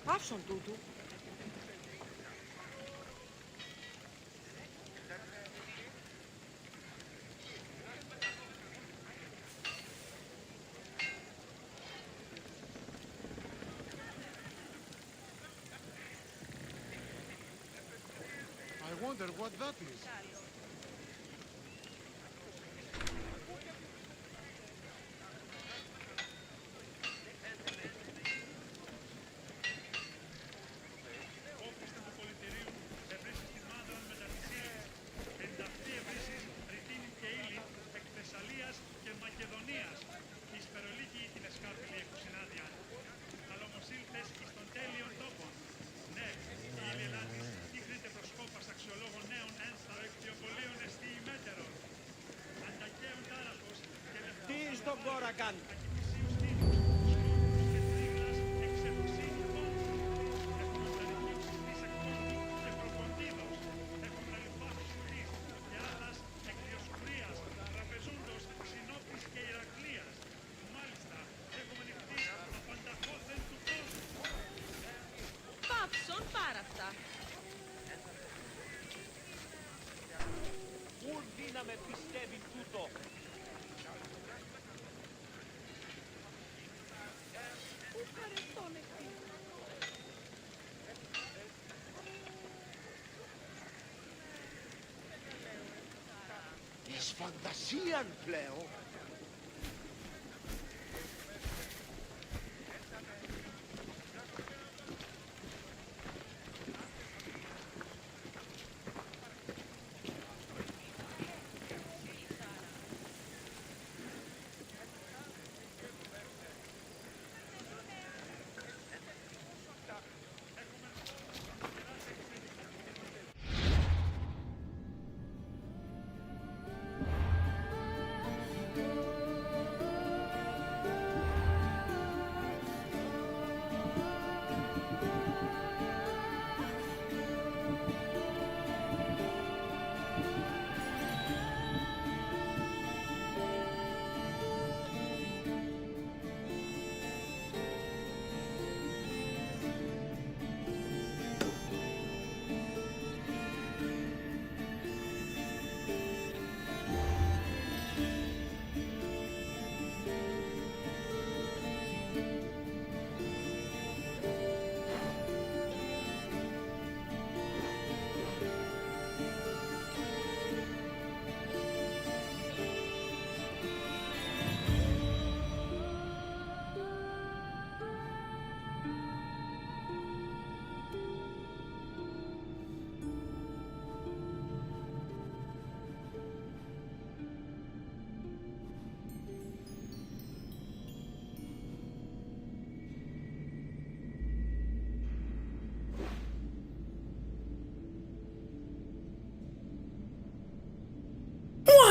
Άφησον τούτου. I wonder what that is. Τι στον κόρα κάνει. Πάψον πάρα αυτά. Ουρ δύναμε πιστεύει τούτο. Πού παρελθόν εκεί. Εις φαντασίαν πλέον.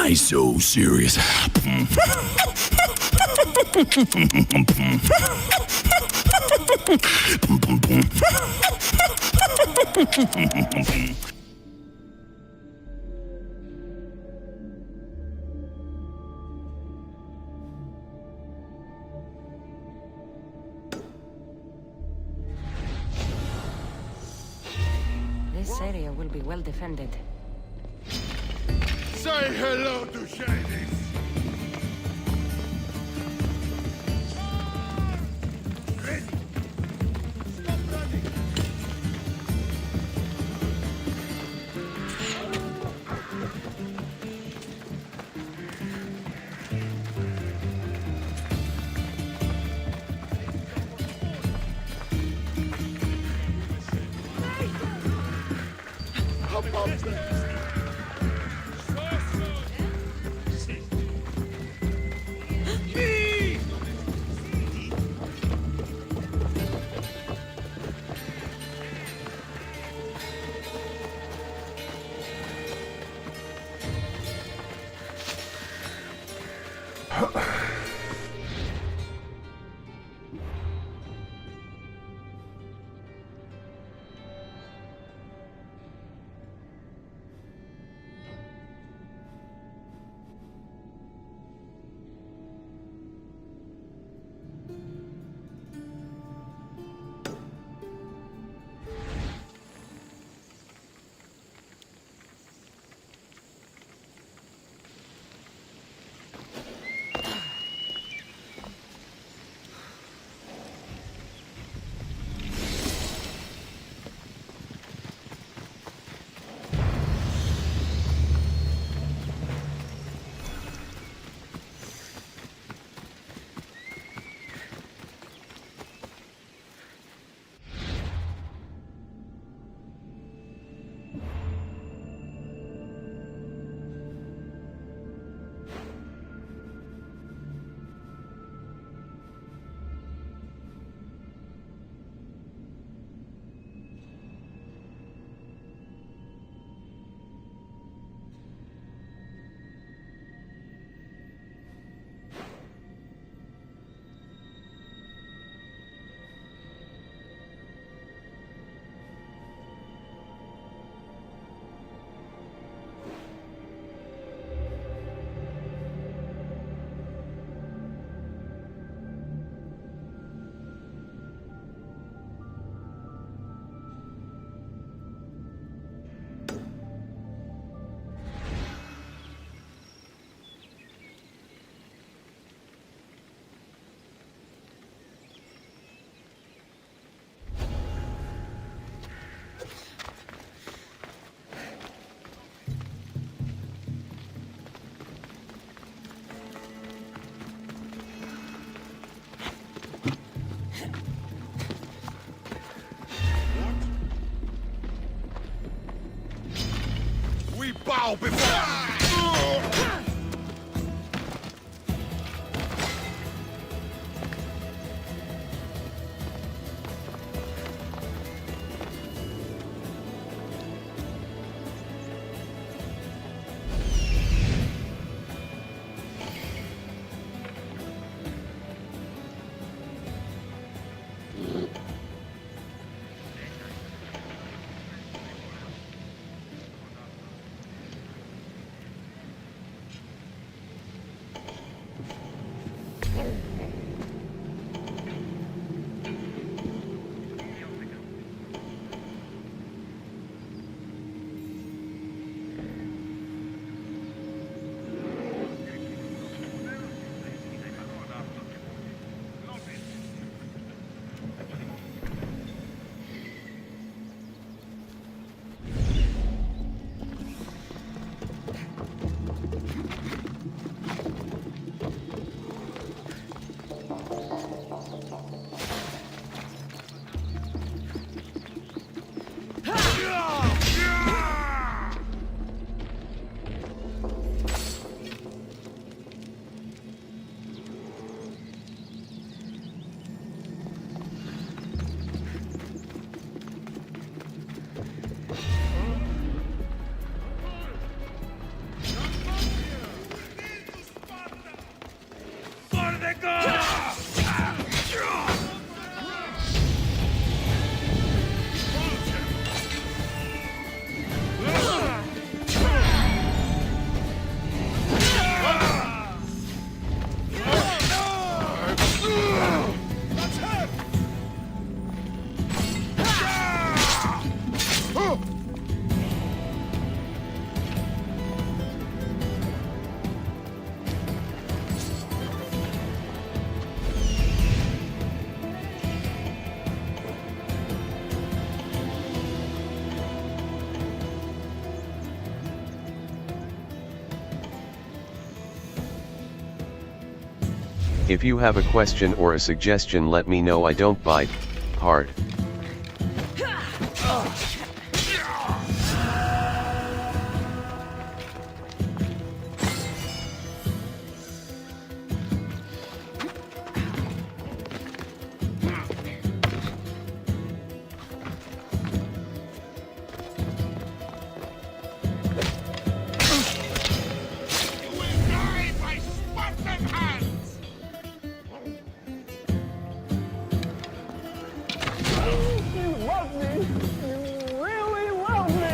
Why so serious? This area will be well defended. Say hello to Hades! Ready! Stop running! Up, up there! bow before. If you have a question or a suggestion, let me know. I don't bite hard. You will die by Spartan hands! You love me! You really love me!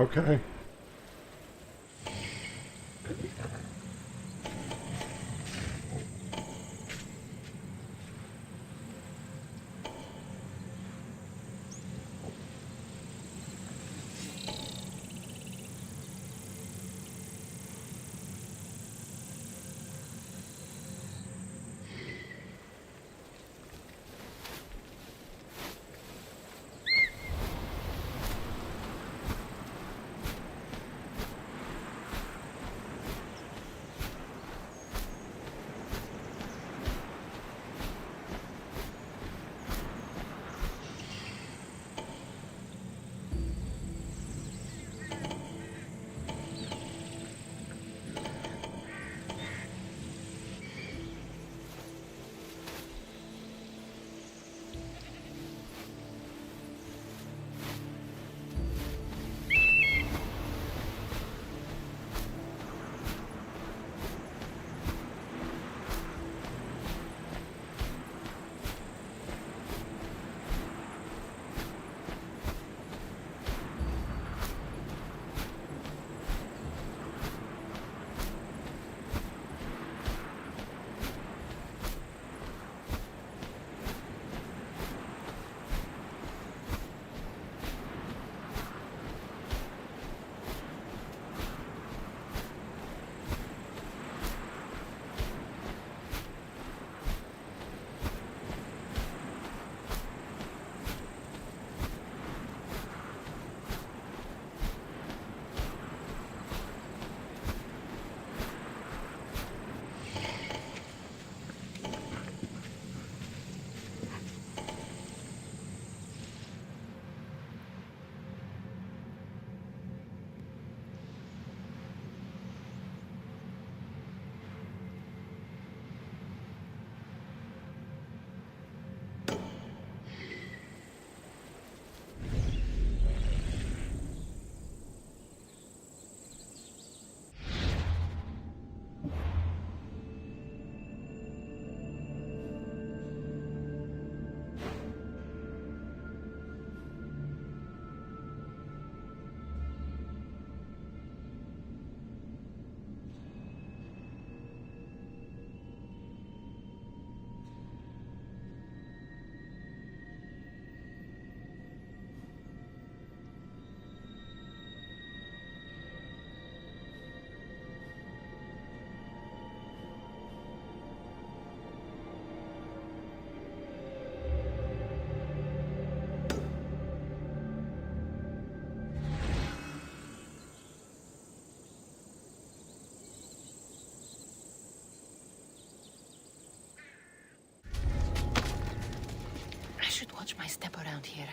Okay. I should watch my step around here.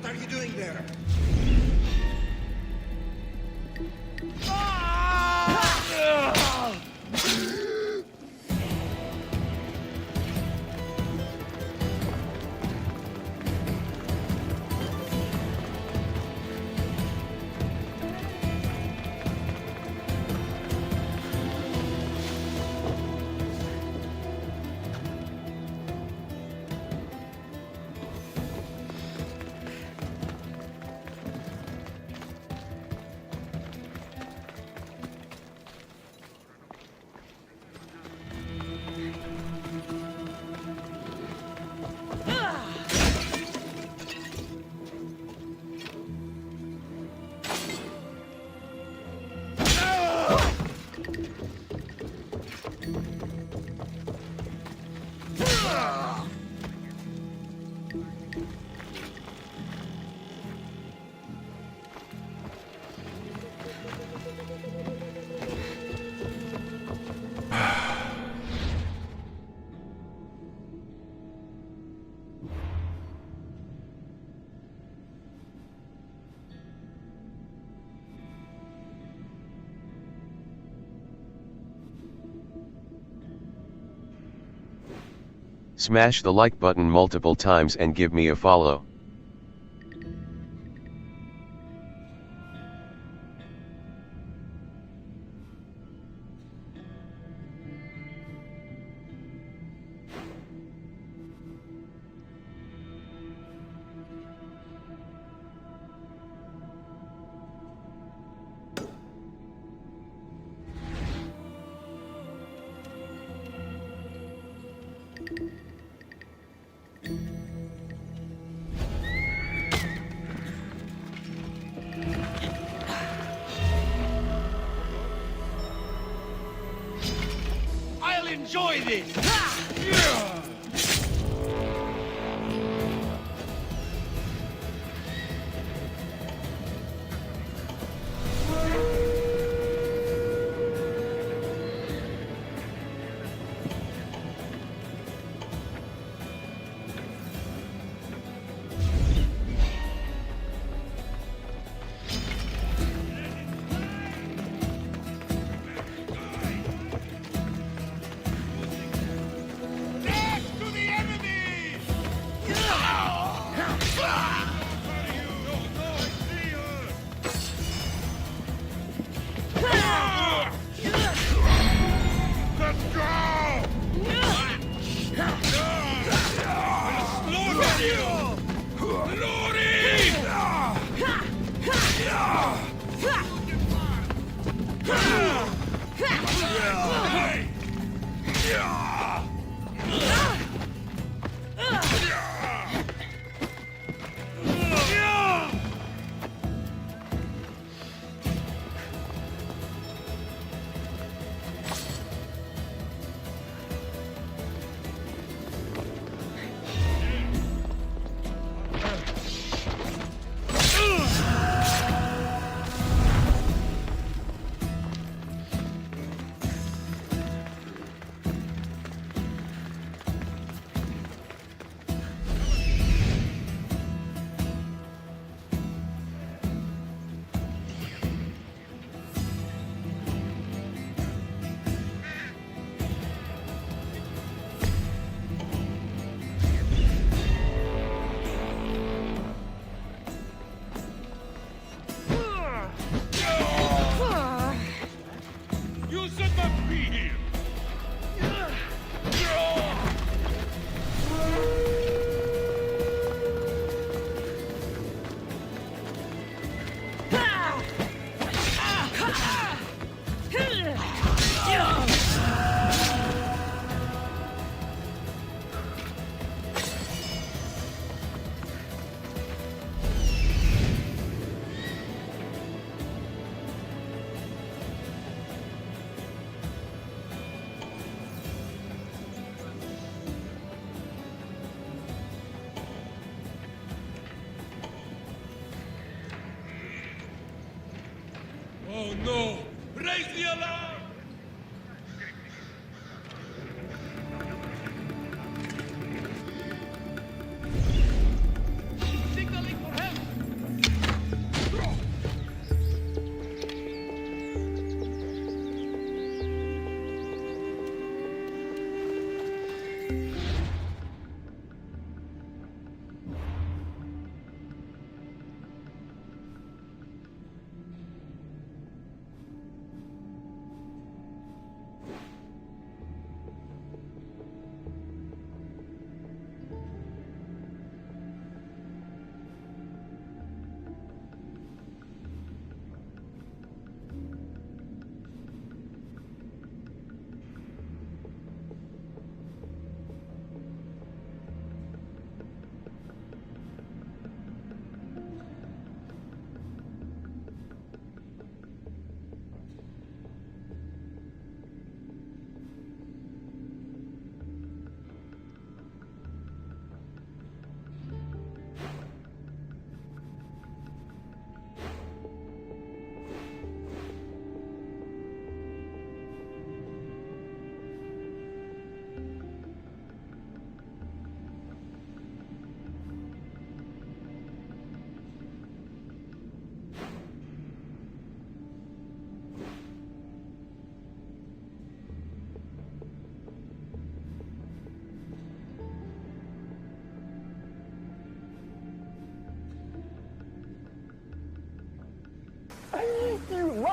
are you doing there? Smash the like button multiple times and give me a follow. I'll enjoy this! Death to the enemy! Let's go! Look at you! Glory! You should not be here! Oh no! Raise the alarm! Signaling for help!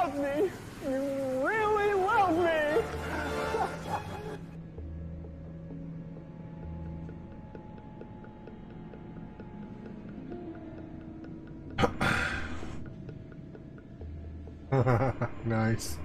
love me. You really love me. Nice.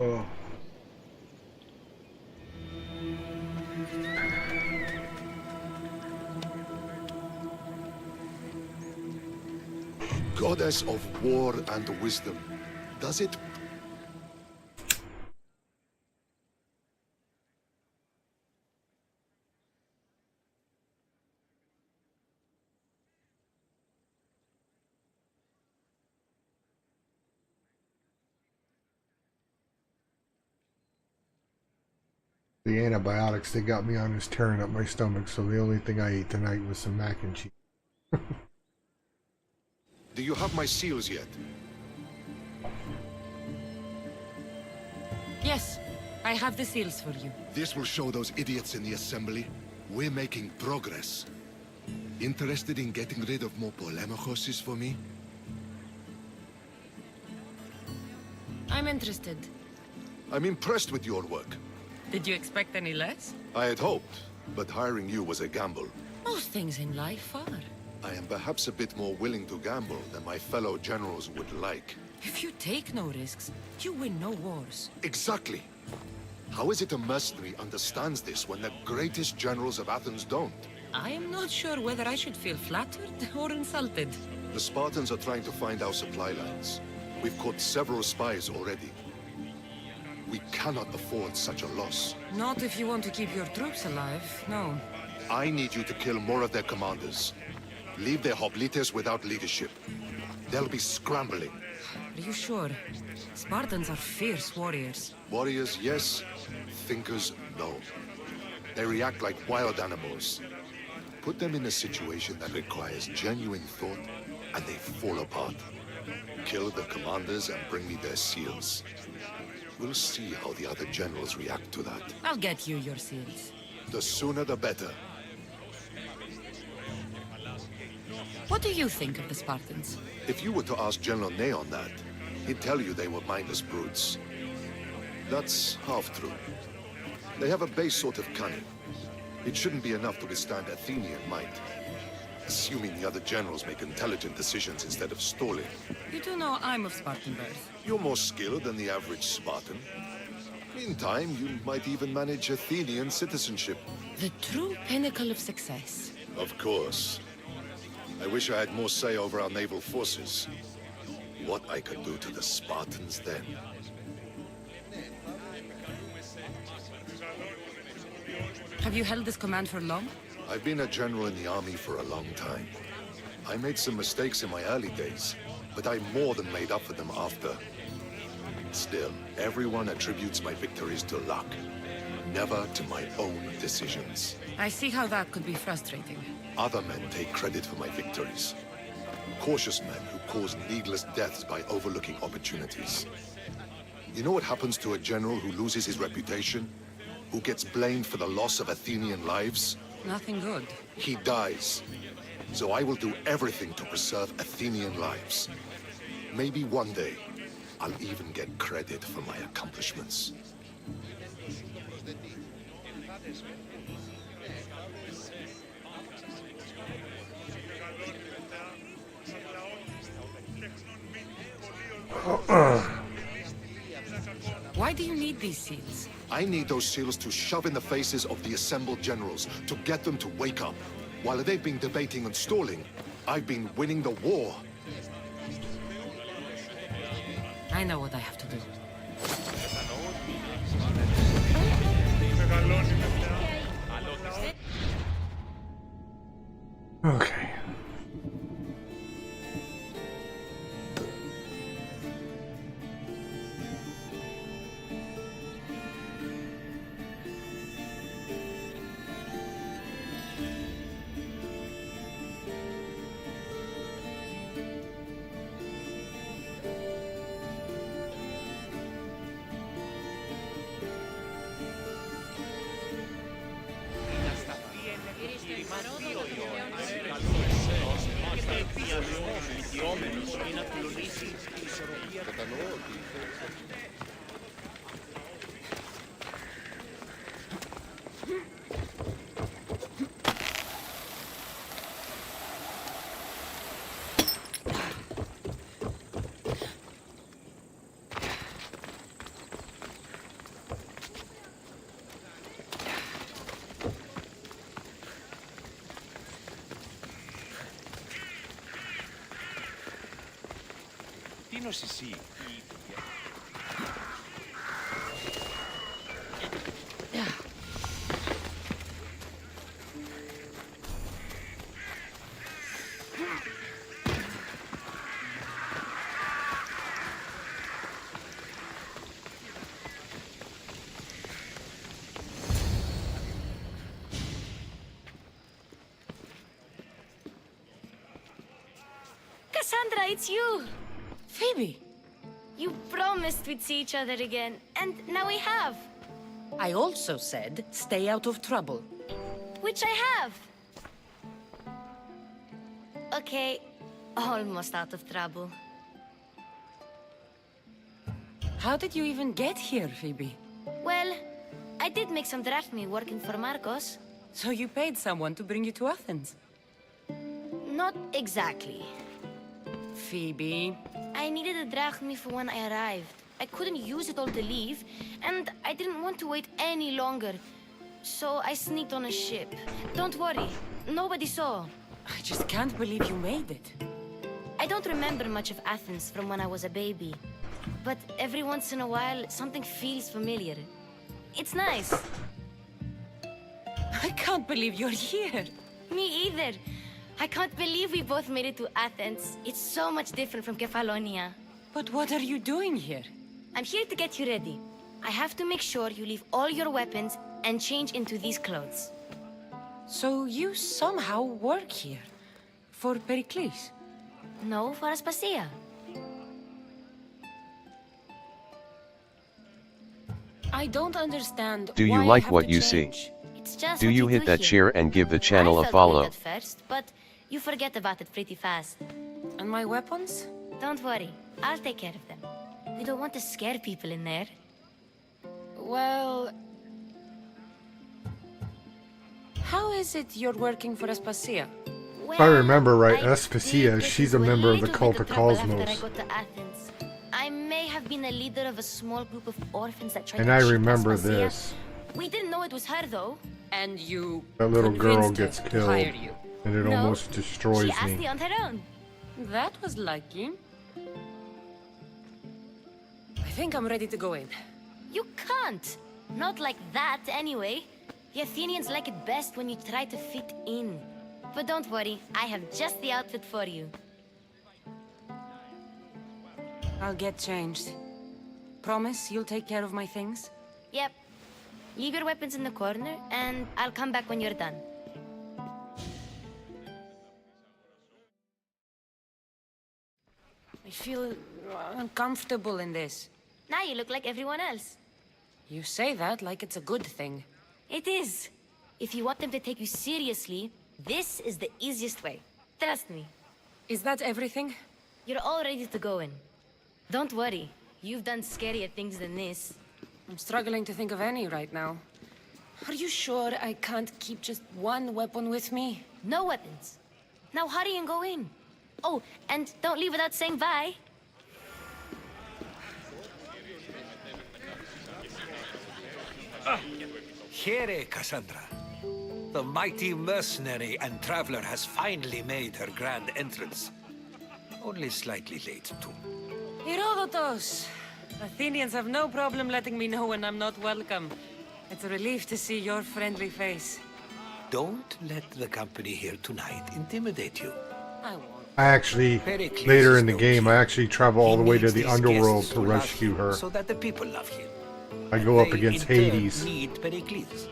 Oh. Goddess of war and wisdom, does it? The antibiotics, they got me on this tearing up my stomach, so the only thing I ate tonight was some mac and cheese. Do you have my seals yet? Yes, I have the seals for you. This will show those idiots in the assembly we're making progress. Interested in getting rid of more polemachoses for me? I'm interested. I'm impressed with your work. Did you expect any less? I had hoped, but hiring you was a gamble. Most things in life are. I am perhaps a bit more willing to gamble than my fellow generals would like. If you take no risks, you win no wars. Exactly. How is it a mercenary understands this when the greatest generals of Athens don't? I am not sure whether I should feel flattered or insulted. The Spartans are trying to find our supply lines. We've caught several spies already. We cannot afford such a loss. Not if you want to keep your troops alive, no. I need you to kill more of their commanders. Leave their hoplites without leadership. They'll be scrambling. Are you sure? Spartans are fierce warriors. Warriors, yes. Thinkers, no. They react like wild animals. Put them in a situation that requires genuine thought, and they fall apart. Kill the commanders and bring me their seals. We'll see how the other generals react to that. I'll get you your seals. The sooner the better. What do you think of the Spartans? If you were to ask General Neon that, he'd tell you they were mindless brutes. That's half true. They have a base sort of cunning. It shouldn't be enough to withstand Athenian might. Assuming the other generals make intelligent decisions instead of stalling. You do know I'm of Spartan birth. You're more skilled than the average Spartan. Meantime, you might even manage Athenian citizenship. The true pinnacle of success. Of course. I wish I had more say over our naval forces. What I could do to the Spartans then. Have you held this command for long? I've been a general in the army for a long time. I made some mistakes in my early days, but I more than made up for them after. Still, everyone attributes my victories to luck, never to my own decisions. I see how that could be frustrating. Other men take credit for my victories. Cautious men who cause needless deaths by overlooking opportunities. You know what happens to a general who loses his reputation? Who gets blamed for the loss of Athenian lives? Nothing good. He dies. So I will do everything to preserve Athenian lives. Maybe one day, I'll even get credit for my accomplishments. Why do you need these seals? I need those seals to shove in the faces of the assembled generals, to get them to wake up. While they've been debating and stalling, I've been winning the war. I know what I have to do. Okay. Cassandra, it's you! Phoebe! You promised we'd see each other again, and now we have. I also said, stay out of trouble. Which I have. Okay, almost out of trouble. How did you even get here, Phoebe? Well, I did make some drachmi working for Marcos. So you paid someone to bring you to Athens? Not exactly. Phoebe... I needed a drachmi for when I arrived. I couldn't use it all to leave, and I didn't want to wait any longer. So I sneaked on a ship. Don't worry, nobody saw. I just can't believe you made it. I don't remember much of Athens from when I was a baby. But every once in a while, something feels familiar. It's nice. I can't believe you're here. Me either. I can't believe we both made it to Athens. It's so much different from Kefalonia. But what are you doing here? I'm here to get you ready. I have to make sure you leave all your weapons and change into these clothes. So you somehow work here? For Pericles? No, for Aspasia. I don't understand. Do you why I like have what to you change. see? It's just Do what you hit that here. share and give the channel I a felt follow? weird at first, but You forget about it pretty fast. And my weapons? Don't worry, I'll take care of them. We don't want to scare people in there. Well... How is it you're working for Aspasia? If I remember right, I Aspasia, did she's get a into member of the little cult bit of trouble after I Cosmos. got to Athens. I may have been a leader of a small group of orphans that tried And to I cheat remember Aspasia. this. We didn't know it was her though. And you That little girl convinced her gets to killed. hire you. And it No, almost destroys She asked me. me on her own. That was lucky. I think I'm ready to go in. You can't. Not like that, anyway. The Athenians like it best when you try to fit in. But don't worry, I have just the outfit for you. I'll get changed. Promise you'll take care of my things? Yep. Leave your weapons in the corner, and I'll come back when you're done. I feel uncomfortable in this. Now you look like everyone else. You say that like it's a good thing. It is. If you want them to take you seriously, this is the easiest way. Trust me. Is that everything? You're all ready to go in. Don't worry. You've done scarier things than this. I'm struggling to think of any right now. Are you sure I can't keep just one weapon with me? No weapons. Now hurry and go in. Oh, and don't leave without saying bye. Here, Cassandra. The mighty mercenary and traveler has finally made her grand entrance. Only slightly late, too. Herodotos! Athenians have no problem letting me know when I'm not welcome. It's a relief to see your friendly face. Don't let the company here tonight intimidate you. I won't. I actually, later in the game, I actually travel all the way to the underworld to rescue her. So that the people love him. I go up They, against in turn, Hades. need Pericles.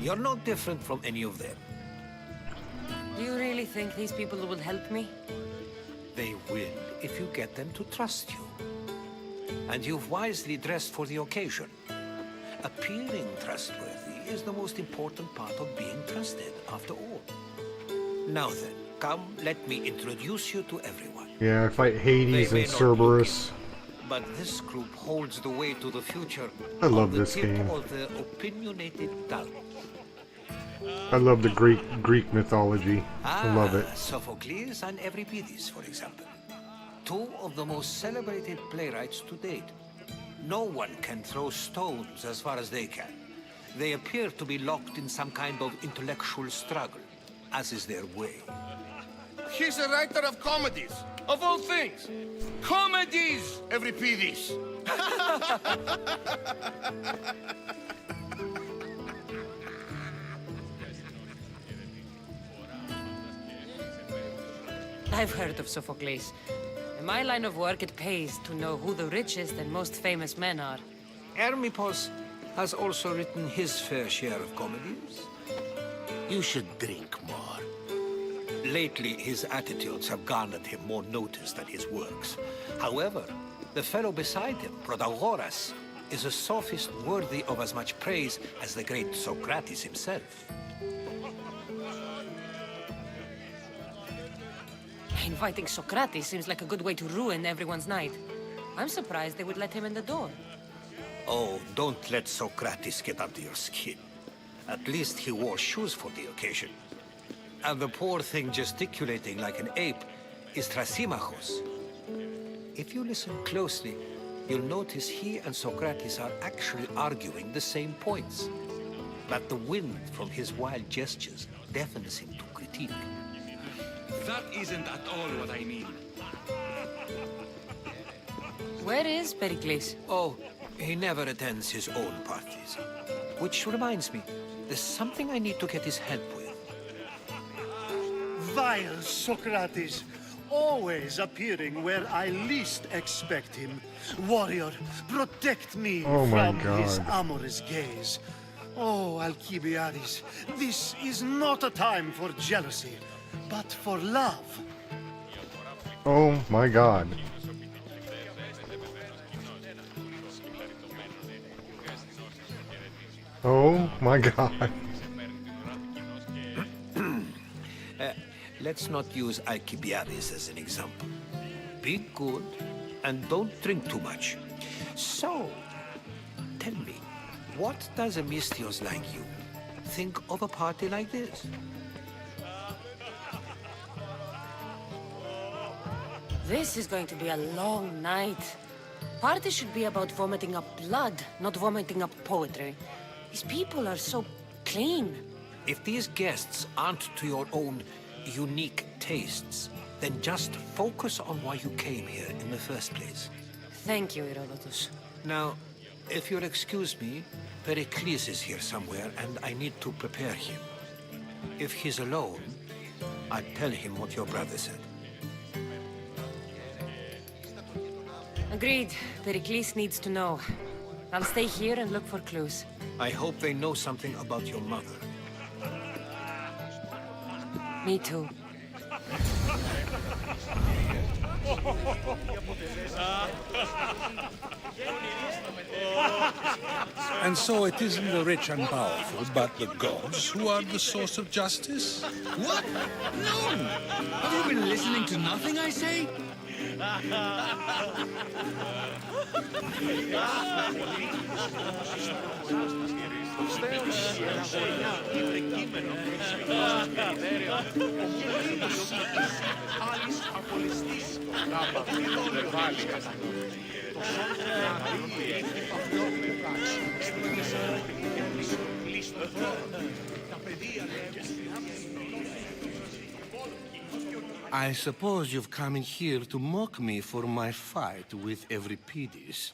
You're no different from any of them. Do you really think these people will help me? They will if you get them to trust you. And you've wisely dressed for the occasion. Appearing trustworthy is the most important part of being trusted, after all. Now then, come, let me introduce you to everyone. Yeah, I fight Hades They and may not look Cerberus. But this group holds the way to the future. I love on the this tip game. Of the opinionated tongue. I love the Greek mythology. I love it. Sophocles and Euripides, for example. Two of the most celebrated playwrights to date. No one can throw stones as far as they can. They appear to be locked in some kind of intellectual struggle, as is their way. He's a writer of comedies, of all things. Comedies, Euripides. I've heard of Sophocles. In my line of work, it pays to know who the richest and most famous men are. Hermippos has also written his fair share of comedies. You should drink more. Lately, his attitudes have garnered him more notice than his works. However, the fellow beside him, Protagoras, is a sophist worthy of as much praise as the great Socrates himself. Inviting Socrates seems like a good way to ruin everyone's night. I'm surprised they would let him in the door. Oh, don't let Socrates get under your skin. At least he wore shoes for the occasion. And the poor thing gesticulating like an ape is Thrasymachos. If you listen closely, you'll notice he and Socrates are actually arguing the same points. But the wind from his wild gestures deafens him to critique. That isn't at all what I mean. Where is Pericles? Oh, he never attends his own parties. Which reminds me, there's something I need to get his help with. Vile Socrates, always appearing where I least expect him. Warrior, protect me Oh my from his God. amorous gaze. Oh, Alcibiades, this is not a time for jealousy, but for love. Oh my God. Oh my God. let's not use Alcibiades as an example. Be good and don't drink too much. So, tell me, what does a Misthios like you think of a party like this? This is going to be a long night. Party should be about vomiting up blood, not vomiting up poetry. These people are so clean. If these guests aren't to your own unique tastes, then just focus on why you came here in the first place. Thank you, Herodotus. Now, if you'll excuse me, Pericles is here somewhere, and I need to prepare him. If he's alone, I'll tell him what your brother said. Agreed. Pericles needs to know. I'll stay here and look for clues. I hope they know something about your mother. Me too. And so it isn't the rich and powerful, but the gods who are the source of justice? What? No! Have you been listening to nothing I say? I suppose you've come in here to mock me for my fight with Euripides.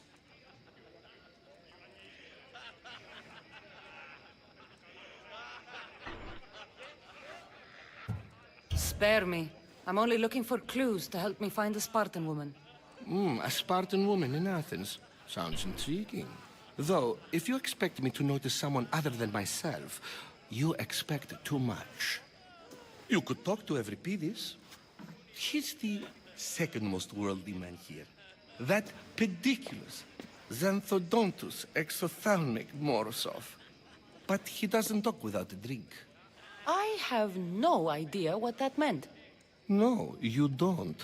Spare me. I'm only looking for clues to help me find a Spartan woman. A Spartan woman in Athens. Sounds intriguing. Though, if you expect me to notice someone other than myself, you expect too much. You could talk to Euripides. He's the second most worldly man here. That pediculous, xanthodontus, exophthalmic Morosov. But he doesn't talk without a drink. I have no idea what that meant. No, you don't.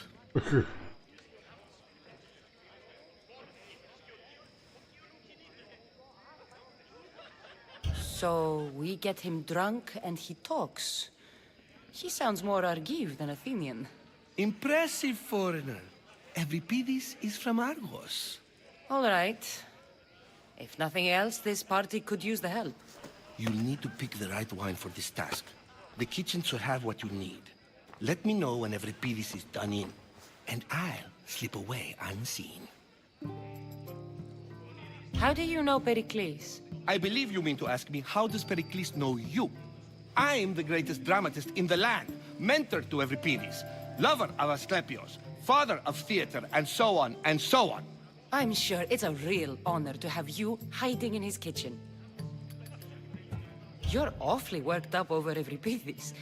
So we get him drunk and he talks. He sounds more Argive than Athenian. Impressive, foreigner. Euripides is from Argos. All right. If nothing else, this party could use the help. You'll need to pick the right wine for this task. The kitchen should have what you need. Let me know when Euripides is done in, and I'll slip away unseen. How do you know Pericles? I believe you mean to ask me, how does Pericles know you? I am the greatest dramatist in the land, mentor to Euripides, lover of Asclepios, father of theater, and so on, and so on. I'm sure it's a real honor to have you hiding in his kitchen. You're awfully worked up over Euripides.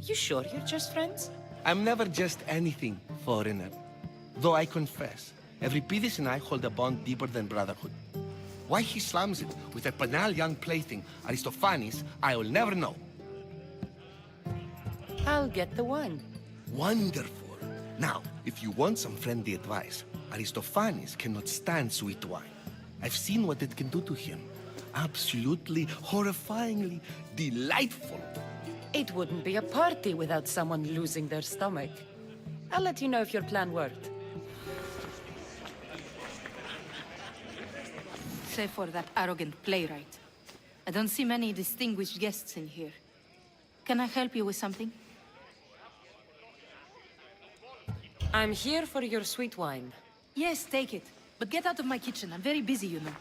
You sure you're just friends? I'm never just anything, foreigner. Though I confess, Euripides and I hold a bond deeper than brotherhood. Why he slams it with a banal young plaything, Aristophanes, I'll never know. I'll get the wine. Wonderful. Now, if you want some friendly advice, Aristophanes cannot stand sweet wine. I've seen what it can do to him. Absolutely, horrifyingly delightful. It wouldn't be a party without someone losing their stomach. I'll let you know if your plan worked. Save for that arrogant playwright. I don't see many distinguished guests in here. Can I help you with something? I'm here for your sweet wine. Yes, take it. But get out of my kitchen. I'm very busy, you know.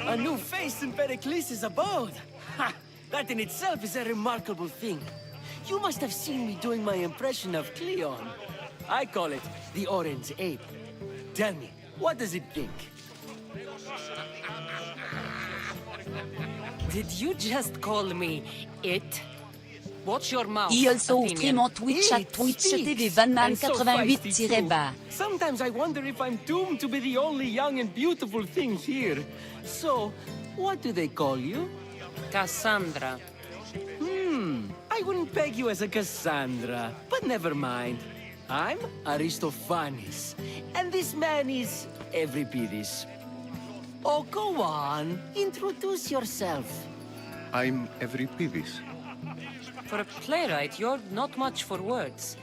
A new face in Pericles' abode! Ha! That in itself is a remarkable thing. You must have seen me doing my impression of Cleon. I call it the Orange Ape. Tell me, what does it think? Did you just call me it? Watch your mouth, Il also Athenian. stream en Twitch à Twitch TV Vanman88-bas. Sometimes I wonder if I'm doomed to be the only young and beautiful thing here. So, what do they call you? Cassandra. I wouldn't peg you as a Cassandra, but never mind. I'm Aristophanes, and this man is Euripides. Oh, go on. Introduce yourself. I'm Euripides. For a playwright, you're not much for words.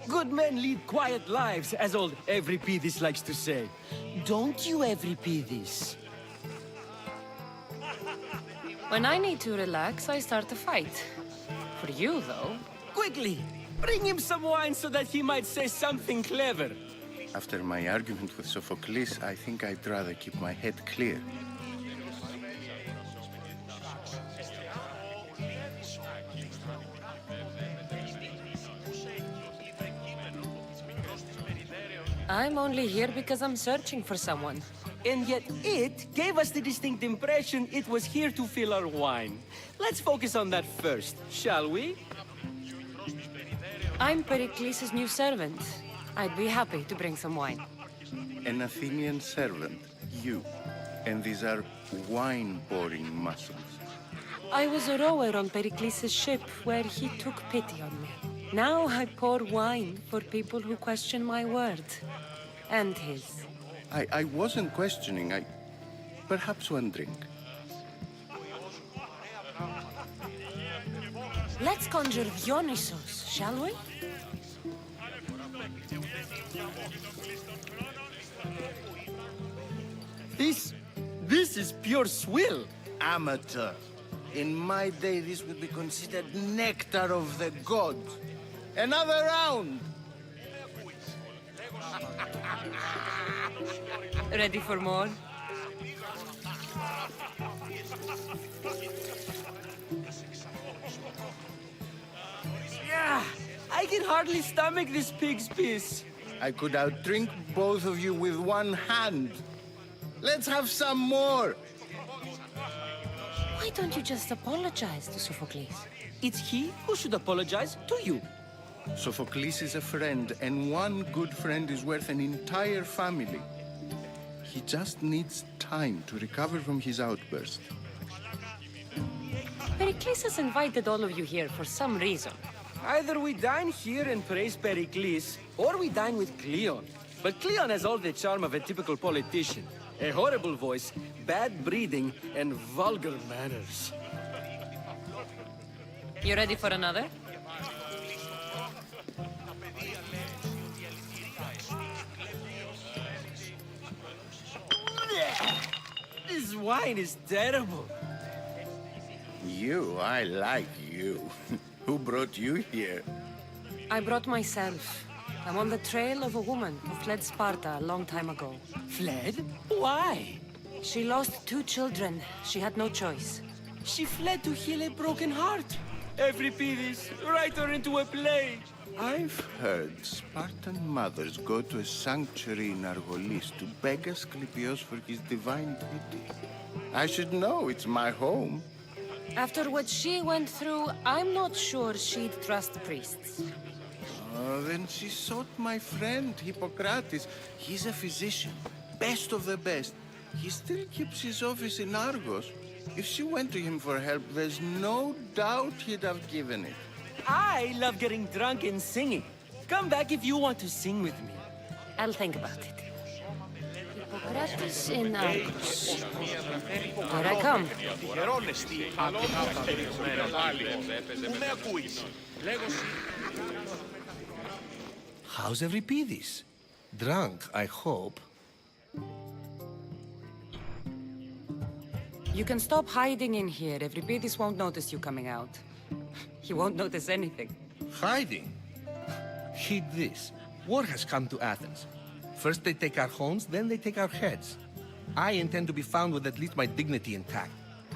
Good men lead quiet lives, as old Euripides likes to say. Don't you, Euripides? When I need to relax, I start a fight. For you, though... Quickly! Bring him some wine so that he might say something clever. After my argument with Sophocles, I think I'd rather keep my head clear. I'm only here because I'm searching for someone. And yet it gave us the distinct impression it was here to fill our wine. Let's focus on that first, shall we? I'm Pericles' new servant. I'd be happy to bring some wine. An Athenian servant, you. And these are wine-pouring muscles. I was a rower on Pericles' ship where he took pity on me. Now I pour wine for people who question my word. And his. I wasn't questioning, perhaps one drink. Let's conjure Dionysos, shall we? This is pure swill. Amateur. In my day, this would be considered nectar of the gods. Another round! Ready for more? Yeah, I can hardly stomach this pig's piss. I could outdrink both of you with one hand. Let's have some more! Why don't you just apologize to Sophocles? It's he who should apologize to you. Sophocles is a friend, and one good friend is worth an entire family. He just needs time to recover from his outburst. Pericles has invited all of you here for some reason. Either we dine here and praise Pericles, or we dine with Cleon. But Cleon has all the charm of a typical politician. A horrible voice, bad breeding, and vulgar manners. You ready for another? This wine is terrible. You, I like you. Who brought you here? I brought myself. I'm on the trail of a woman who fled Sparta a long time ago. Fled? Why? She lost 2 children. She had no choice. She fled to heal a broken heart. Euripides, write her into a play. I've heard Spartan mothers go to a sanctuary in Argolis to beg Asclepios for his divine pity. I should know, it's my home. After what she went through, I'm not sure she'd trust priests. Then she sought my friend, Hippocrates. He's a physician, best of the best. He still keeps his office in Argos. If she went to him for help, there's no doubt he'd have given it. I love getting drunk and singing. Come back if you want to sing with me. I'll think about it. Hippocrates in Argos. Here I come. How's Euripides? Drunk, I hope. You can stop hiding in here. Euripides won't notice you coming out. He won't notice anything. Hiding? Heed this. War has come to Athens. First they take our homes, then they take our heads. I intend to be found with at least my dignity intact.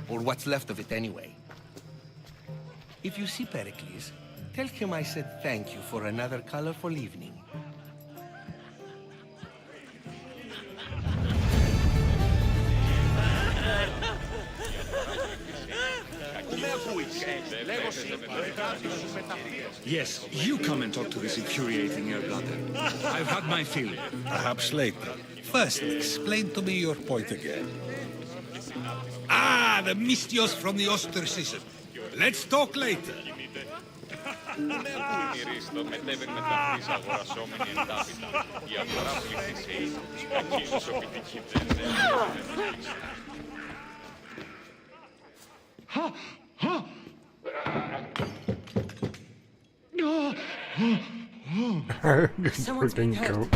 Or what's left of it anyway. If you see Pericles, tell him I said thank you for another colorful evening. Yes, you come and talk to this infuriating air-bladder. I've had my fill. Perhaps later. First, explain to me your point again. Ah, the Mystios from the ostracism. Let's talk later. Someone's being hurt.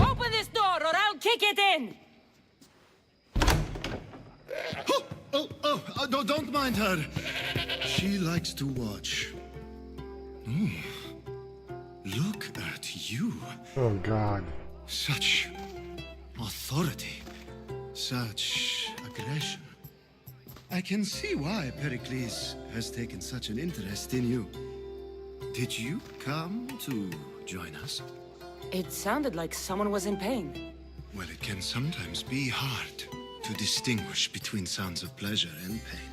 Open this door or I'll kick it in! No, don't mind her. She likes to watch. Look at you. Oh, God. Such authority. Such aggression. I can see why Pericles has taken such an interest in you. Did you come to join us? It sounded like someone was in pain. Well, it can sometimes be hard to distinguish between sounds of pleasure and pain.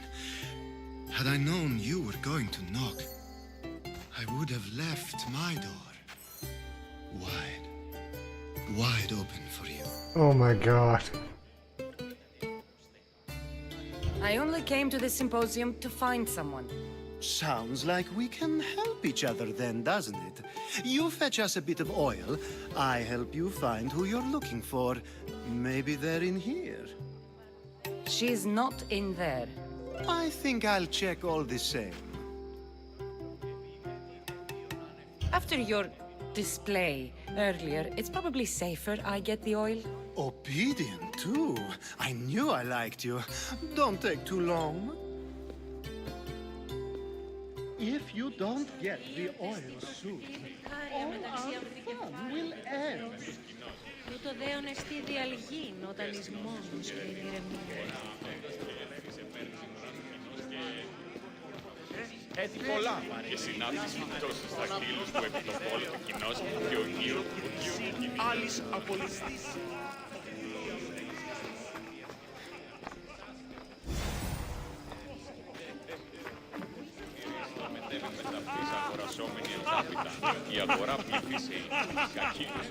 Had I known you were going to knock, I would have left my door wide open for you. Oh my God. I only came to the symposium to find someone. Sounds like we can help each other then, doesn't it? You fetch us a bit of oil, I help you find who you're looking for. Maybe they're in here. She's not in there. I think I'll check all the same. After your display earlier, it's probably safer I get the oil. Obedient, too. I knew I liked you. Don't take too long. If you don't get the oil soon, all our fun will end. Τούτο δέον εστί διαλγήν όταν εις μόνος και η ηρεμία. Έτσι πολλά και συνάντηση πτώσης δακτύλους που επί το πόλο κοινός και ο γύρω του άλλης απολυστής. Αγορασόμενοι εντάπητα, η αγορά πληθύσε κακή τους.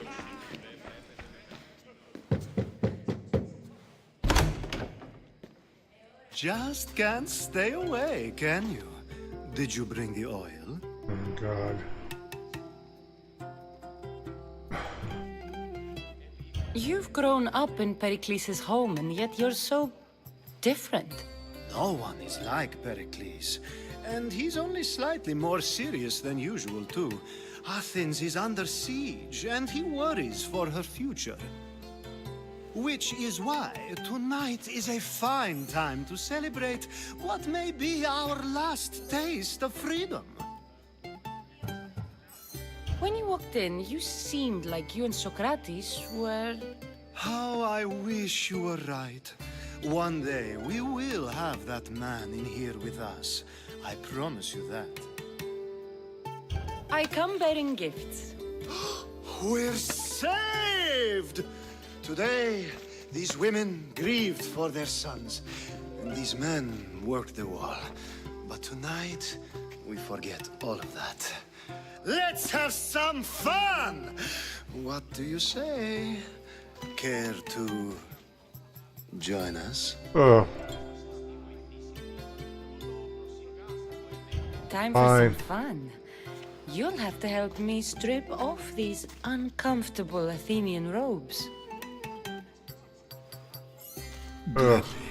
Just can't stay away, can you? Did you bring the oil? Oh, God. You've grown up in Pericles' home, and yet you're so different. No one is like Pericles. And he's only slightly more serious than usual, too. Athens is under siege, and he worries for her future. Which is why tonight is a fine time to celebrate what may be our last taste of freedom. When you walked in, you seemed like you and Socrates were... How I wish you were right. One day we will have that man in here with us. I promise you that. I come bearing gifts. We're saved! Today, these women grieved for their sons, and these men worked the wall. But tonight, we forget all of that. Let's have some fun! What do you say? Care to join us? Oh. Time for some fun. You'll have to help me strip off these uncomfortable Athenian robes. Gladly.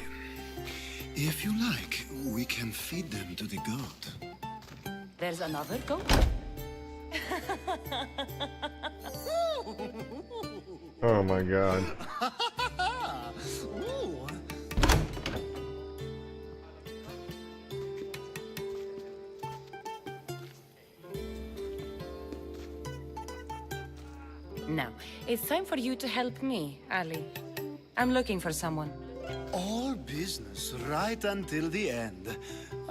If you like, we can feed them to the god. There's another goat? Oh my God. Now, it's time for you to help me, Ali. I'm looking for someone. All business right until the end.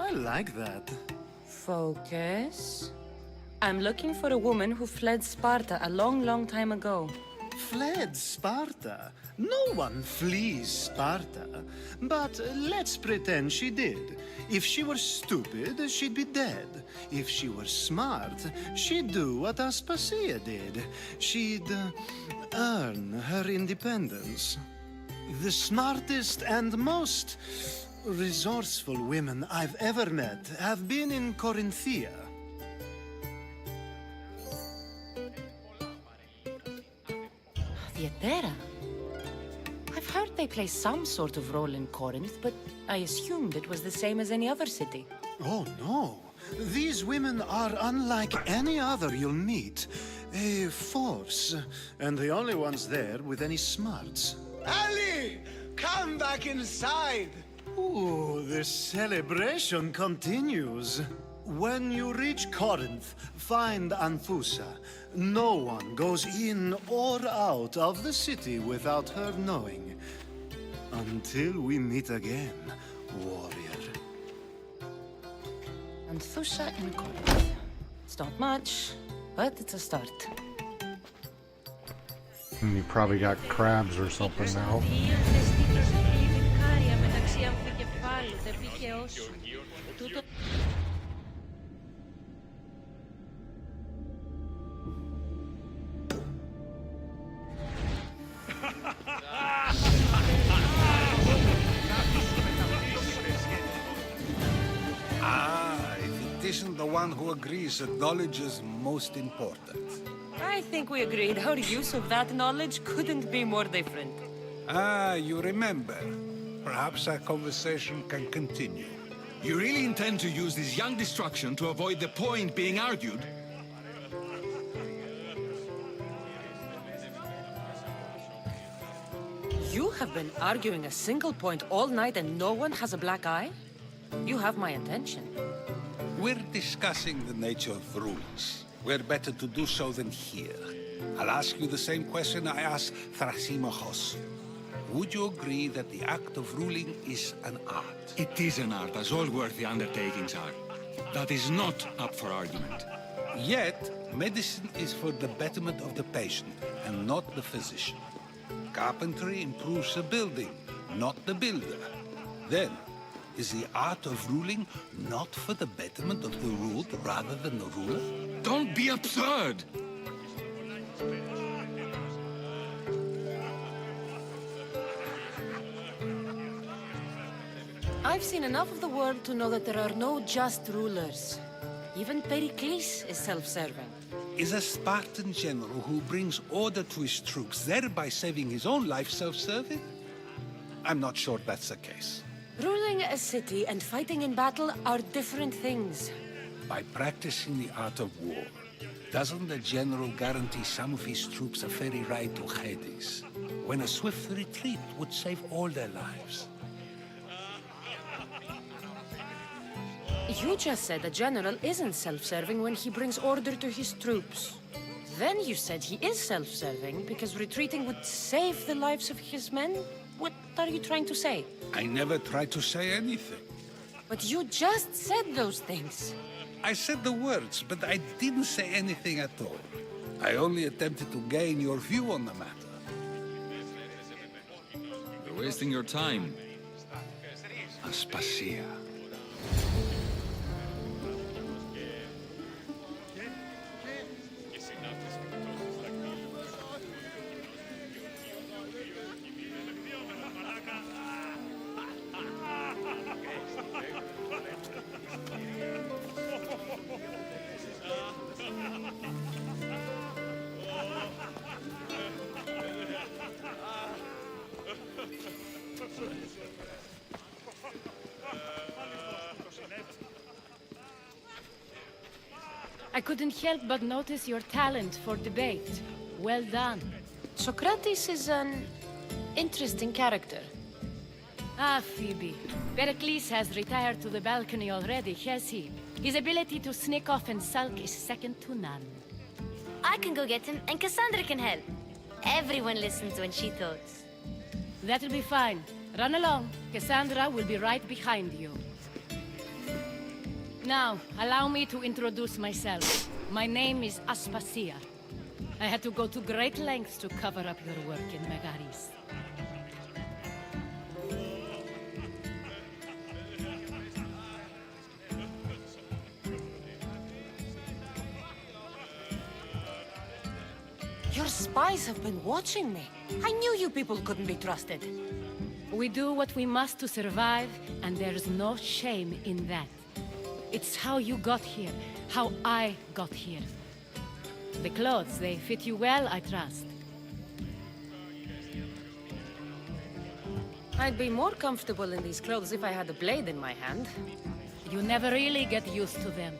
I like that. Focus. I'm looking for a woman who fled Sparta a long, long time ago. fled Sparta. No one flees Sparta. But let's pretend she did. If she were stupid, she'd be dead. If she were smart, she'd do what Aspasia did. She'd earn her independence. The smartest and most resourceful women I've ever met have been in Corinthia. Theatera? I've heard they play some sort of role in Corinth, but I assumed it was the same as any other city. Oh, no. These women are unlike any other you'll meet. A force, and the only ones there with any smarts. Ali! Come back inside! Ooh, the celebration continues. When you reach Corinth, find Anfusa. No one goes in or out of the city without her knowing. Until we meet again, warrior. Anfusa in Corinth. It's not much, but it's a start. And you probably got crabs or something now. If it isn't the one who agrees that knowledge is most important. I think we agreed our use of that knowledge couldn't be more different. Ah, you remember. Perhaps our conversation can continue. You really intend to use this young destruction to avoid the point being argued? You have been arguing a single point all night and no one has a black eye? You have my attention. We're discussing the nature of rules. Where better to do so than here? I'll ask you the same question I asked Thrasymachos. Would you agree that the act of ruling is an art? It is an art, as all worthy undertakings are. That is not up for argument. Yet, medicine is for the betterment of the patient, and not the physician. Carpentry improves a building, not the builder. Then, is the art of ruling not for the betterment of the ruled rather than the ruler? Don't be absurd! I've seen enough of the world to know that there are no just rulers. Even Pericles is self-serving. Is a Spartan general who brings order to his troops, thereby saving his own life, self-serving? I'm not sure that's the case. Ruling a city and fighting in battle are different things. By practicing the art of war, doesn't the general guarantee some of his troops a ferry ride to Hades, when a swift retreat would save all their lives? You just said a general isn't self-serving when he brings order to his troops. Then you said he is self-serving because retreating would save the lives of his men? What are you trying to say? I never tried to say anything. But you just said those things. I said the words, but I didn't say anything at all. I only attempted to gain your view on the matter. You're wasting your time. Aspasia. I couldn't help but notice your talent for debate. Well done. Socrates is an interesting character. Ah, Phoebe. Pericles has retired to the balcony already, has he? His ability to sneak off and sulk is second to none. I can go get him, and Cassandra can help. Everyone listens when she talks. That'll be fine. Run along. Cassandra will be right behind you. Now, allow me to introduce myself. My name is Aspasia. I had to go to great lengths to cover up your work in Megaris. Your spies have been watching me. I knew you people couldn't be trusted. We do what we must to survive, and there's no shame in that. It's how you got here, how I got here. The clothes, they fit you well, I trust. I'd be more comfortable in these clothes if I had a blade in my hand. You never really get used to them.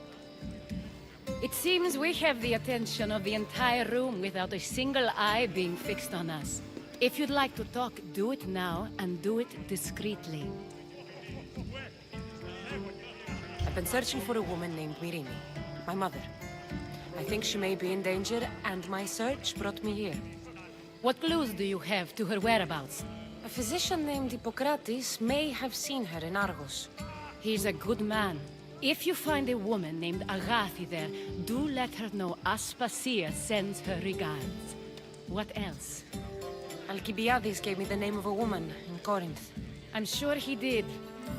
It seems we have the attention of the entire room without a single eye being fixed on us. If you'd like to talk, do it now, and do it discreetly. I've been searching for a woman named Mirini, my mother. I think she may be in danger, and my search brought me here. What clues do you have to her whereabouts? A physician named Hippocrates may have seen her in Argos. He's a good man. If you find a woman named Agathi there, do let her know Aspasia sends her regards. What else? Alcibiades gave me the name of a woman in Corinth. I'm sure he did.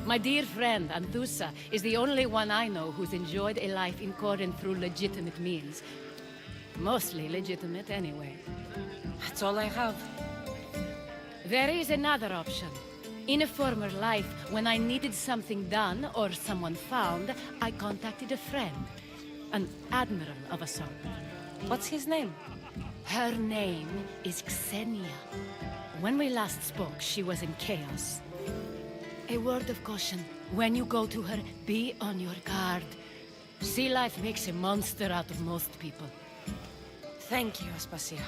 My dear friend, Anthusa, is the only one I know who's enjoyed a life in Corinth through legitimate means. Mostly legitimate, anyway. That's all I have. There is another option. In a former life, when I needed something done or someone found, I contacted a friend. An admiral of a sort. What's his name? Her name is Xenia. When we last spoke, she was in chaos. A word of caution. When you go to her, be on your guard. Sea life makes a monster out of most people. Thank you, Aspasia.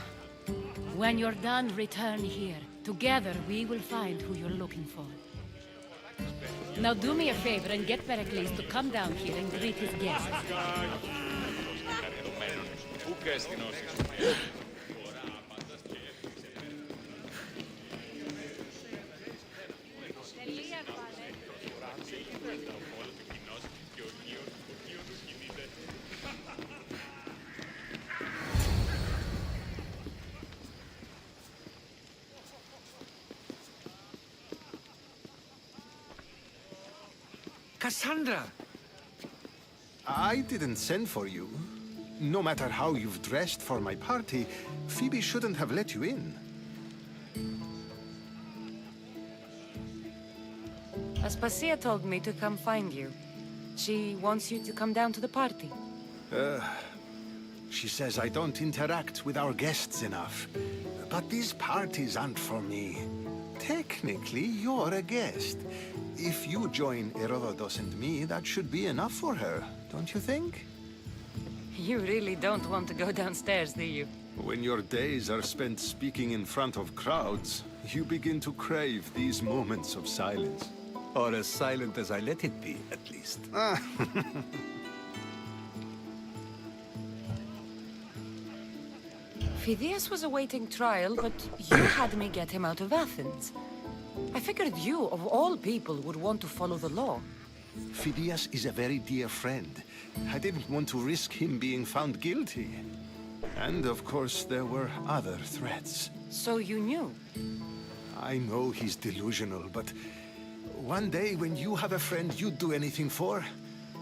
When you're done, return here. Together, we will find who you're looking for. Now do me a favor and get Pericles to come down here and greet his guests. Cassandra! I didn't send for you. No matter how you've dressed for my party, Phoebe shouldn't have let you in. Aspasia told me to come find you. She wants you to come down to the party. She says I don't interact with our guests enough. But these parties aren't for me. Technically, you're a guest. If you join Herodotus and me, that should be enough for her, don't you think? You really don't want to go downstairs, do you? When your days are spent speaking in front of crowds, you begin to crave these moments of silence. Or as silent as I let it be, at least. Phidias was awaiting trial, but you had me get him out of Athens. I figured you, of all people, would want to follow the law. Phidias is a very dear friend. I didn't want to risk him being found guilty. And of course, there were other threats. So you knew? I know he's delusional, but one day when you have a friend you'd do anything for,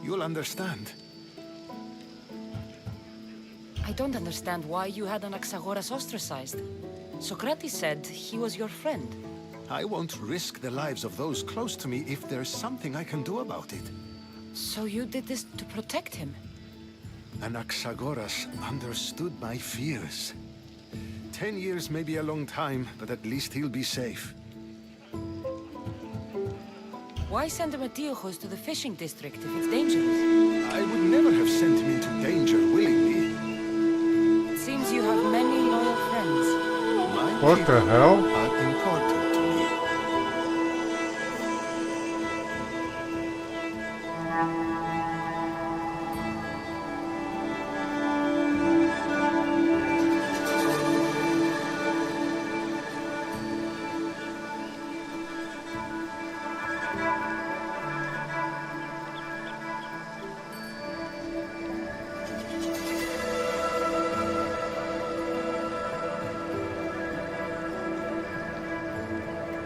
you'll understand. I don't understand why you had Anaxagoras ostracized. Socrates said he was your friend. I won't risk the lives of those close to me if there's something I can do about it. So you did this to protect him? Anaxagoras understood my fears. 10 years may be a long time, but at least he'll be safe. Why send Emetiochos to the fishing district if it's dangerous? I would never have sent him into danger willingly. It seems you have many loyal friends. What the hell? Are important to me.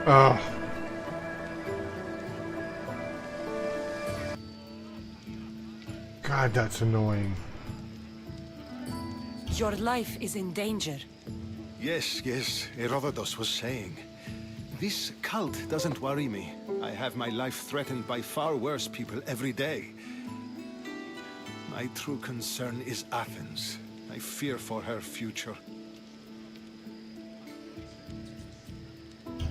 Ugh. God, that's annoying. Your life is in danger. Yes, Herodotus was saying. This cult doesn't worry me. I have my life threatened by far worse people every day. My true concern is Athens. I fear for her future.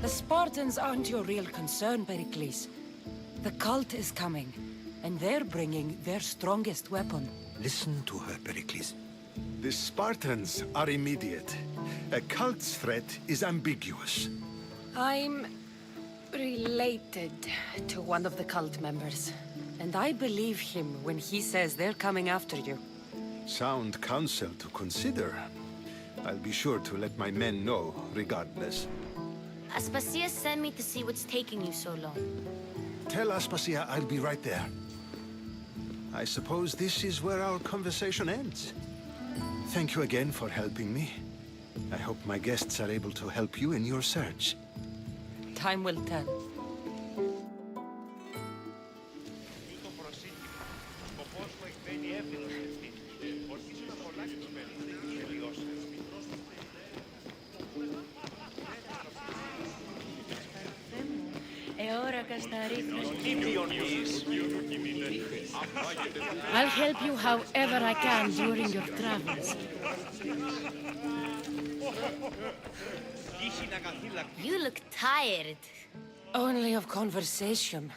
The Spartans aren't your real concern, Pericles. The cult is coming, and they're bringing their strongest weapon. Listen to her, Pericles. The Spartans are immediate. A cult's threat is ambiguous. I'm related to one of the cult members, and I believe him when he says they're coming after you. Sound counsel to consider. I'll be sure to let my men know, regardless. Aspasia sent me to see what's taking you so long. Tell Aspasia I'll be right there. I suppose this is where our conversation ends. Thank you again for helping me. I hope my guests are able to help you in your search. Time will tell. I'll help you however I can during your travels. You look tired. Only of conversation.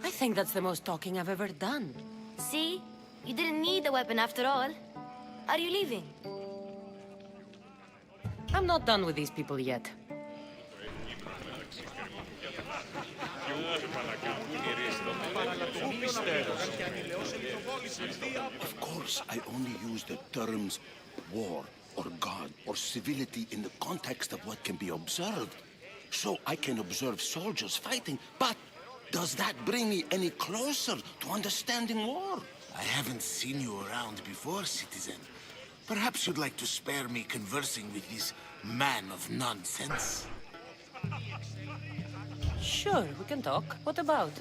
I think that's the most talking I've ever done. See? You didn't need the weapon after all. Are you leaving? I'm not done with these people yet. Of course, I only use the terms war or God or civility in the context of what can be observed. So I can observe soldiers fighting, but does that bring me any closer to understanding war? I haven't seen you around before, citizen. Perhaps you'd like to spare me conversing with this man of nonsense. Sure, we can talk. What about?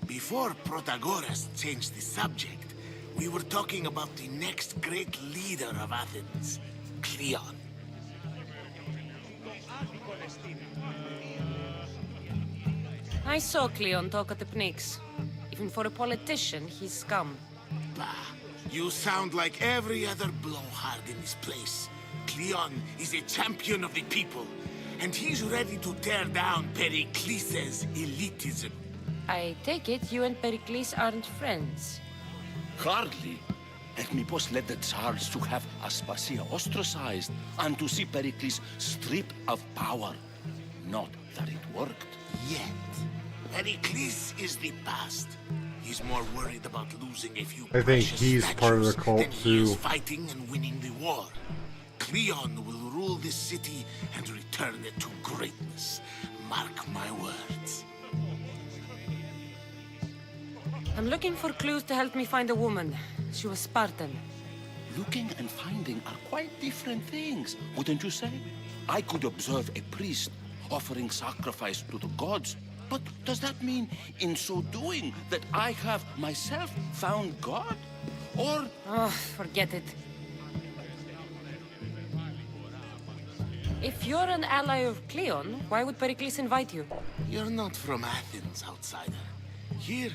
Before Protagoras changed the subject, we were talking about the next great leader of Athens, Cleon. I saw Cleon talk at the Pnyx. Even for a politician, he's scum. Bah, you sound like every other blowhard in this place. Cleon is a champion of the people, and he's ready to tear down Pericles' elitism. I take it you and Pericles aren't friends. Hardly. And my boss led the Tsars to have Aspasia ostracized and to see Pericles stripped of power. Not that it worked. Yet. Pericles is the past. He's more worried about losing a few I think he's part of the cult than he is too. fighting and winning the war. Cleon will rule this city and return it to greatness. Mark my words. I'm looking for clues to help me find a woman. She was Spartan. Looking and finding are quite different things, wouldn't you say? I could observe a priest offering sacrifice to the gods, but does that mean, in so doing, that I have myself found God? Or... Oh, forget it. If you're an ally of Cleon, why would Pericles invite you? You're not from Athens, outsider. Here,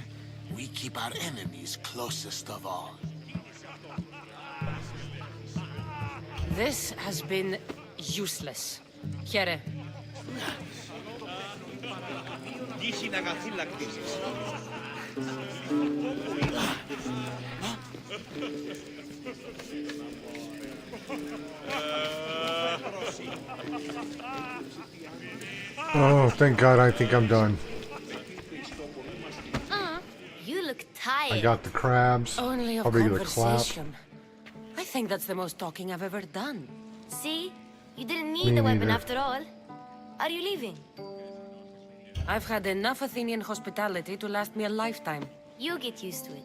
we keep our enemies closest of all. This has been useless. Here. Oh, thank God, I think I'm done. You look tired. I got the crabs. Only of Probably gonna clap. conversation. I think that's the most talking I've ever done. See? You didn't need Me the weapon neither. after all. Are you leaving? I've had enough Athenian hospitality to last me a lifetime. You get used to it.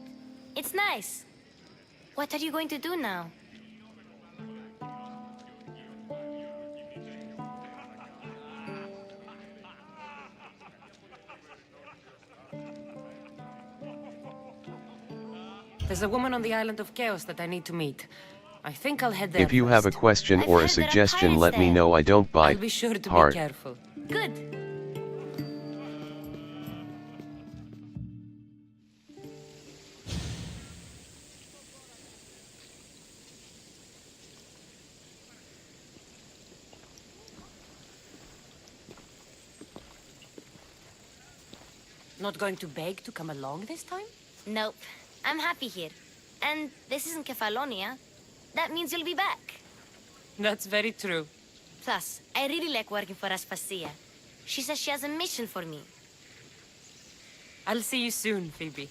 It's nice. What are you going to do now? There's a woman on the island of Chaos that I need to meet. I think I'll head there If you have a question or a suggestion, let me know. I don't bite. I'll be sure to Heart. be careful. Good. Not going to beg to come along this time? Nope. I'm happy here. And this isn't Kefalonia. That means you'll be back. That's very true. Plus, I really like working for Aspasia. She says she has a mission for me. I'll see you soon, Phoebe.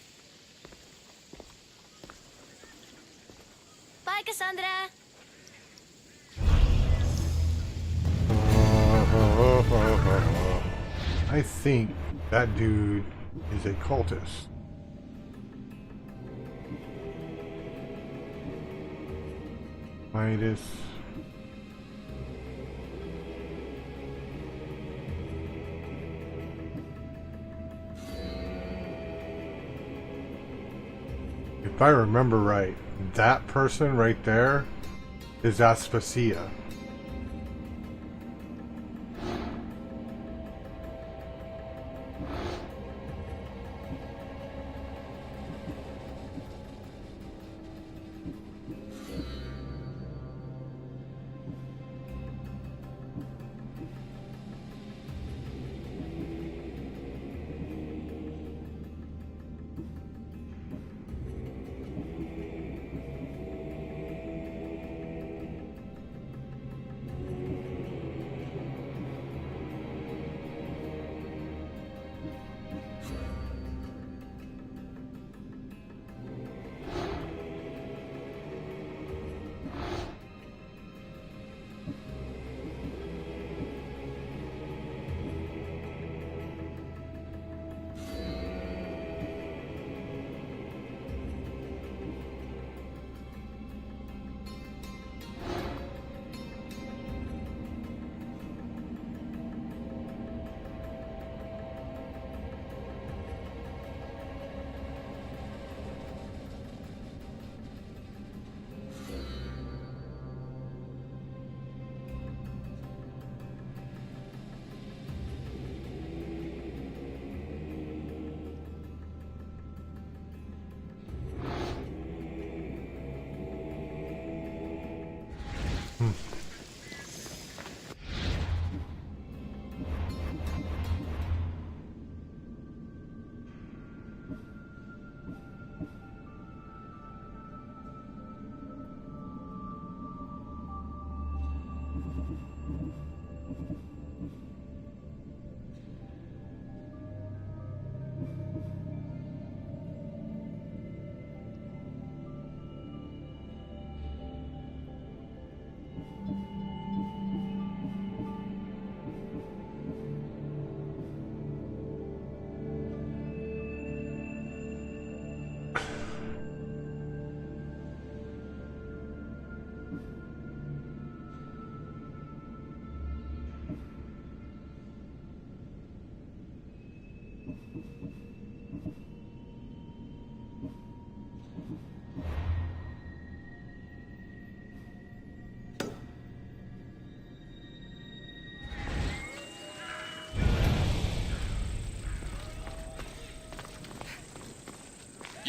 Bye, Cassandra! I think that dude is a cultist. Midas. If I remember right, that person right there is Aspasia.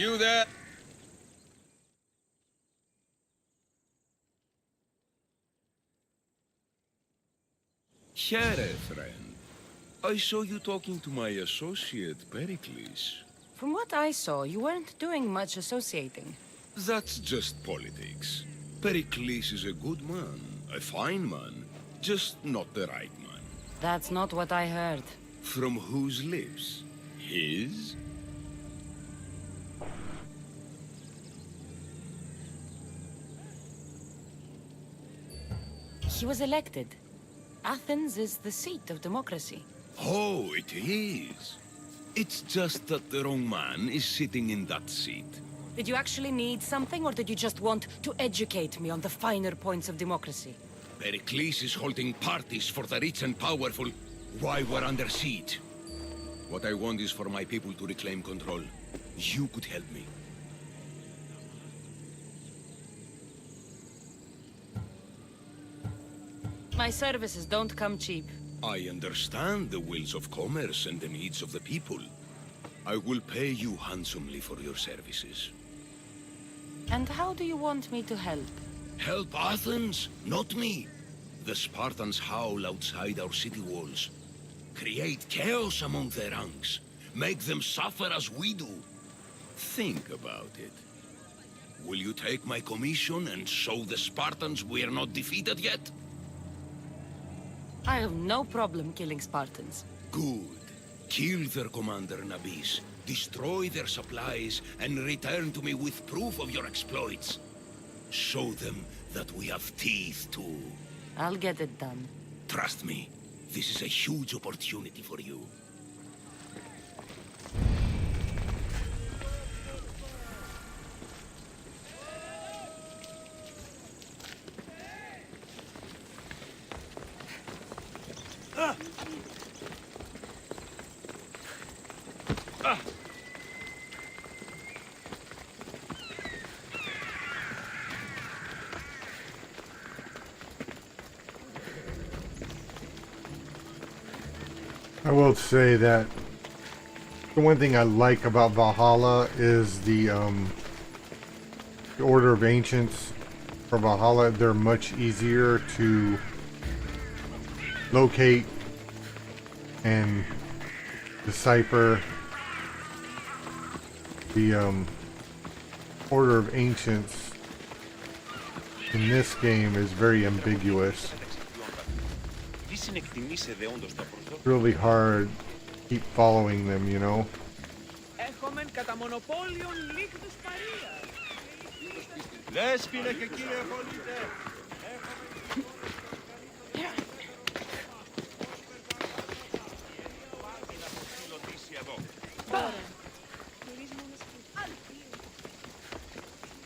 You there? Here, friend. I saw you talking to my associate, Pericles. From what I saw, you weren't doing much associating. That's just politics. Pericles is a good man, a fine man, just not the right man. That's not what I heard. From whose lips? His? He was elected. Athens is the seat of democracy. Oh, it is. It's just that the wrong man is sitting in that seat. Did you actually need something, or did you just want to educate me on the finer points of democracy? Pericles is holding parties for the rich and powerful while we're under siege. What I want is for my people to reclaim control. You could help me. My services don't come cheap. I understand the wills of commerce and the needs of the people. I will pay you handsomely for your services. And how do you want me to help? Help Athens, not me. The Spartans howl outside our city walls. Create chaos among their ranks. Make them suffer as we do. Think about it. Will you take my commission and show the Spartans we are not defeated yet? I have no problem killing Spartans. Good. Kill their commander Nabis, destroy their supplies, and return to me with proof of your exploits. Show them that we have teeth too. I'll get it done. Trust me, this is a huge opportunity for you. I will say that the one thing I like about Valhalla is the Order of Ancients for Valhalla. They're much easier to locate and decipher. The Order of Ancients in this game is very ambiguous. Really hard to keep following them, you know?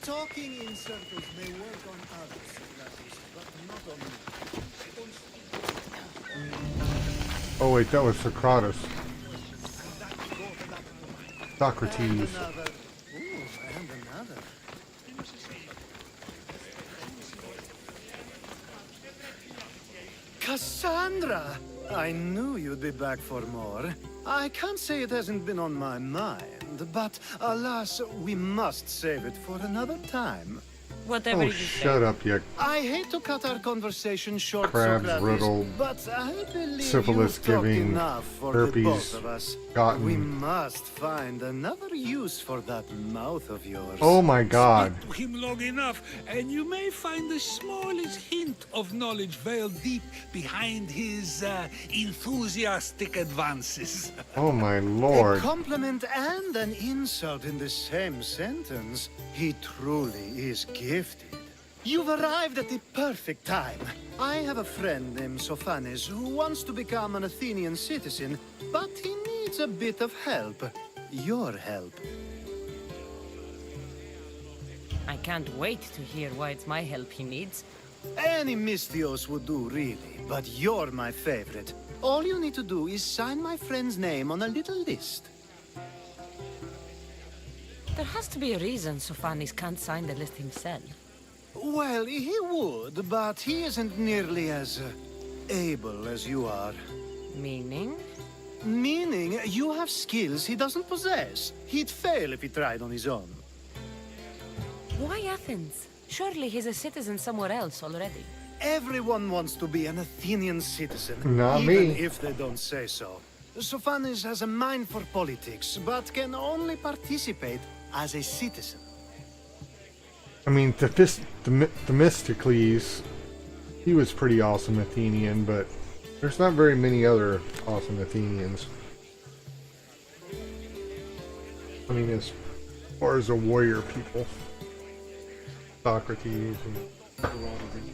Talking in circles may work on others, but not on me. Oh wait, that was Socrates. Socrates. And another. Ooh, and another. Cassandra! I knew you'd be back for more. I can't say it hasn't been on my mind, but alas, we must save it for another time. Whatever Oh, you shut say. up, you I hate to cut our conversation short, crabs Socrates, riddled, but I believe syphilis you've talked giving, enough for the herpes both of us. gotten. We must find another use for that mouth of yours. Oh my god. Speak to him long enough, and you may find the smallest hint of knowledge veiled deep behind his enthusiastic advances. Oh my A lord. compliment and an insult in the same sentence. He truly is gifted. You've arrived at the perfect time. I have a friend named Sophanes who wants to become an Athenian citizen, but he needs a bit of help. Your help. I can't wait to hear why it's my help he needs. Any Mystios would do, really, but you're my favorite. All you need to do is sign my friend's name on a little list. There has to be a reason Sophanes can't sign the list himself. Well, he would, but he isn't nearly as able as you are. Meaning? Meaning you have skills he doesn't possess. He'd fail if he tried on his own. Why Athens? Surely he's a citizen somewhere else already. Everyone wants to be an Athenian citizen, Not even me. if they don't say so. Sophanes has a mind for politics, but can only participate as a citizen. I mean, Themistocles, he was pretty awesome Athenian, but there's not very many other awesome Athenians. I mean, as far as the warrior people, Socrates and Herodotus.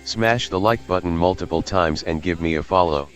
Smash the like button multiple times and give me a follow.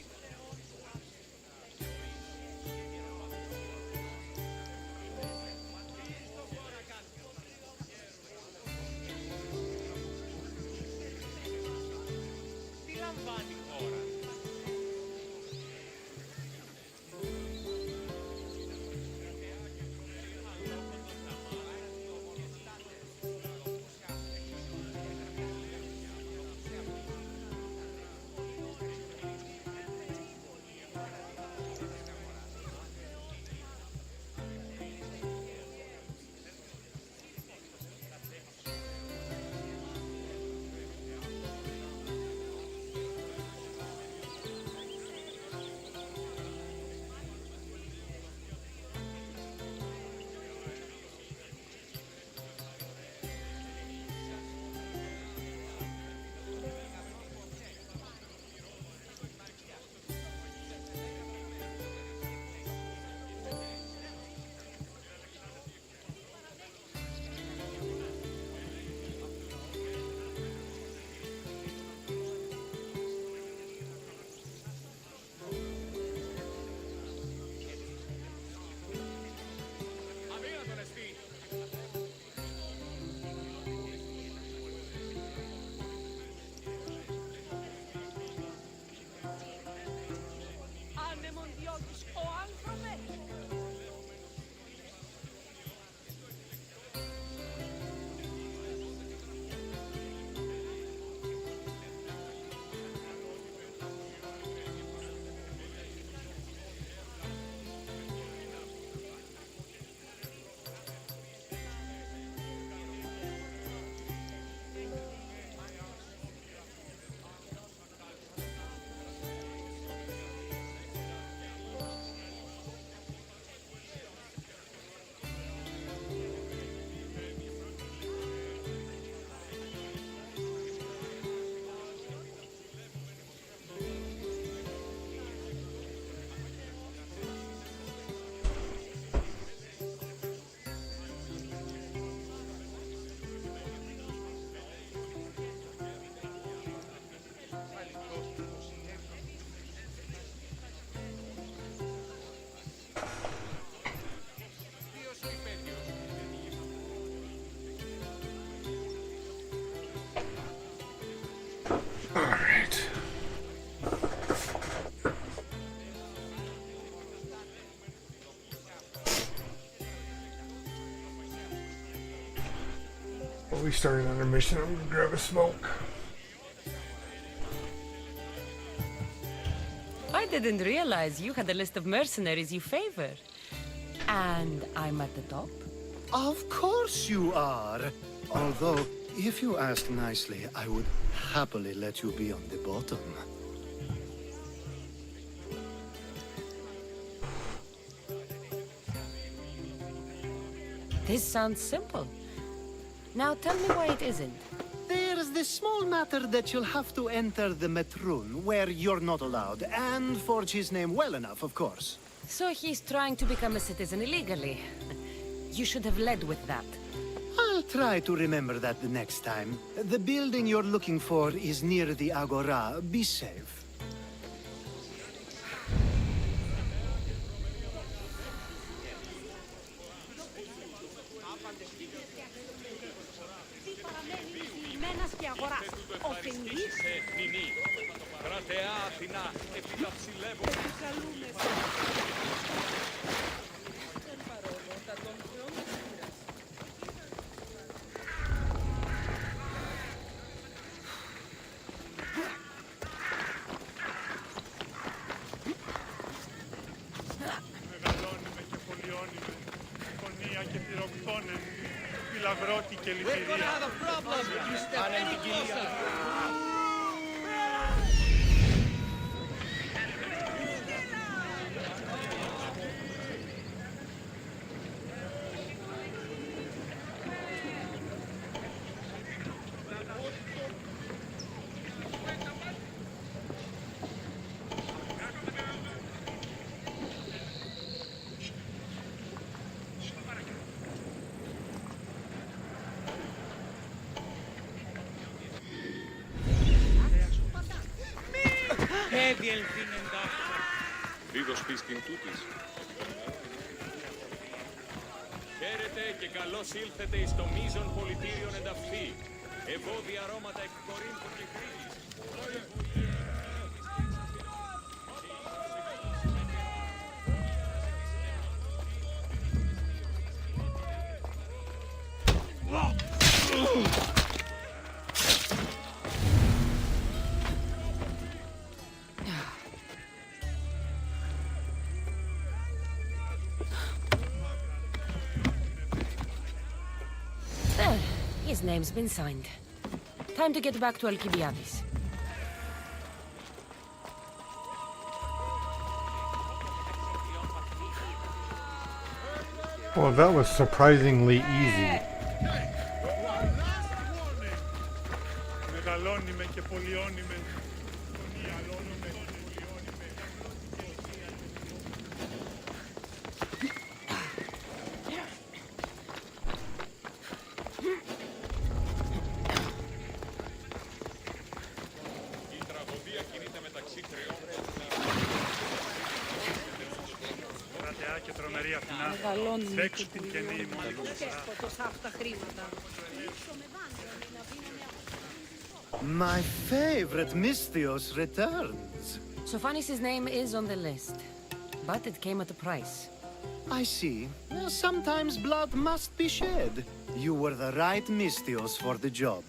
We started on a mission. I'm gonna grab a smoke. I didn't realize you had a list of mercenaries you favor. And I'm at the top? Of course you are. Although, if you ask nicely, I would happily let you be on the bottom. This sounds simple. Now tell me why it isn't. There's the small matter that you'll have to enter the Metroon, where you're not allowed, and forge his name well enough, of course. So he's trying to become a citizen illegally. You should have led with that. I'll try to remember that the next time. The building you're looking for is near the Agora. Be safe. Κρατεά Αθηνά, επιταψιλεύω. Μεγαλώνει με και φωλιώνει με, φωνία και πυροκτώνε μου, φυλαγρώτη και λυπηρία. Άνε την κοιλία. Βίδος πίστην τούτης. Χαίρετε και καλώς ήλθετε εις το μείζον πολιτήριον ενταυθεί. Ευώδη αρώματα εκ Κορίνθου και Κρήτης. There. His name's been signed. Time to get back to Alcibiades. Well, that was surprisingly easy. Μεγαλώνουμε και πολιώνουμε. Η τραγωδία κινείται μεταξύ τριών. Κρατεά και τρομερή Αθηνά. Δέξου την καινή μόνη αυτά χρήματα. My favorite Misthios returns. Sophanis' name is on the list, but it came at a price. I see. Sometimes blood must be shed. You were the right Misthios for the job.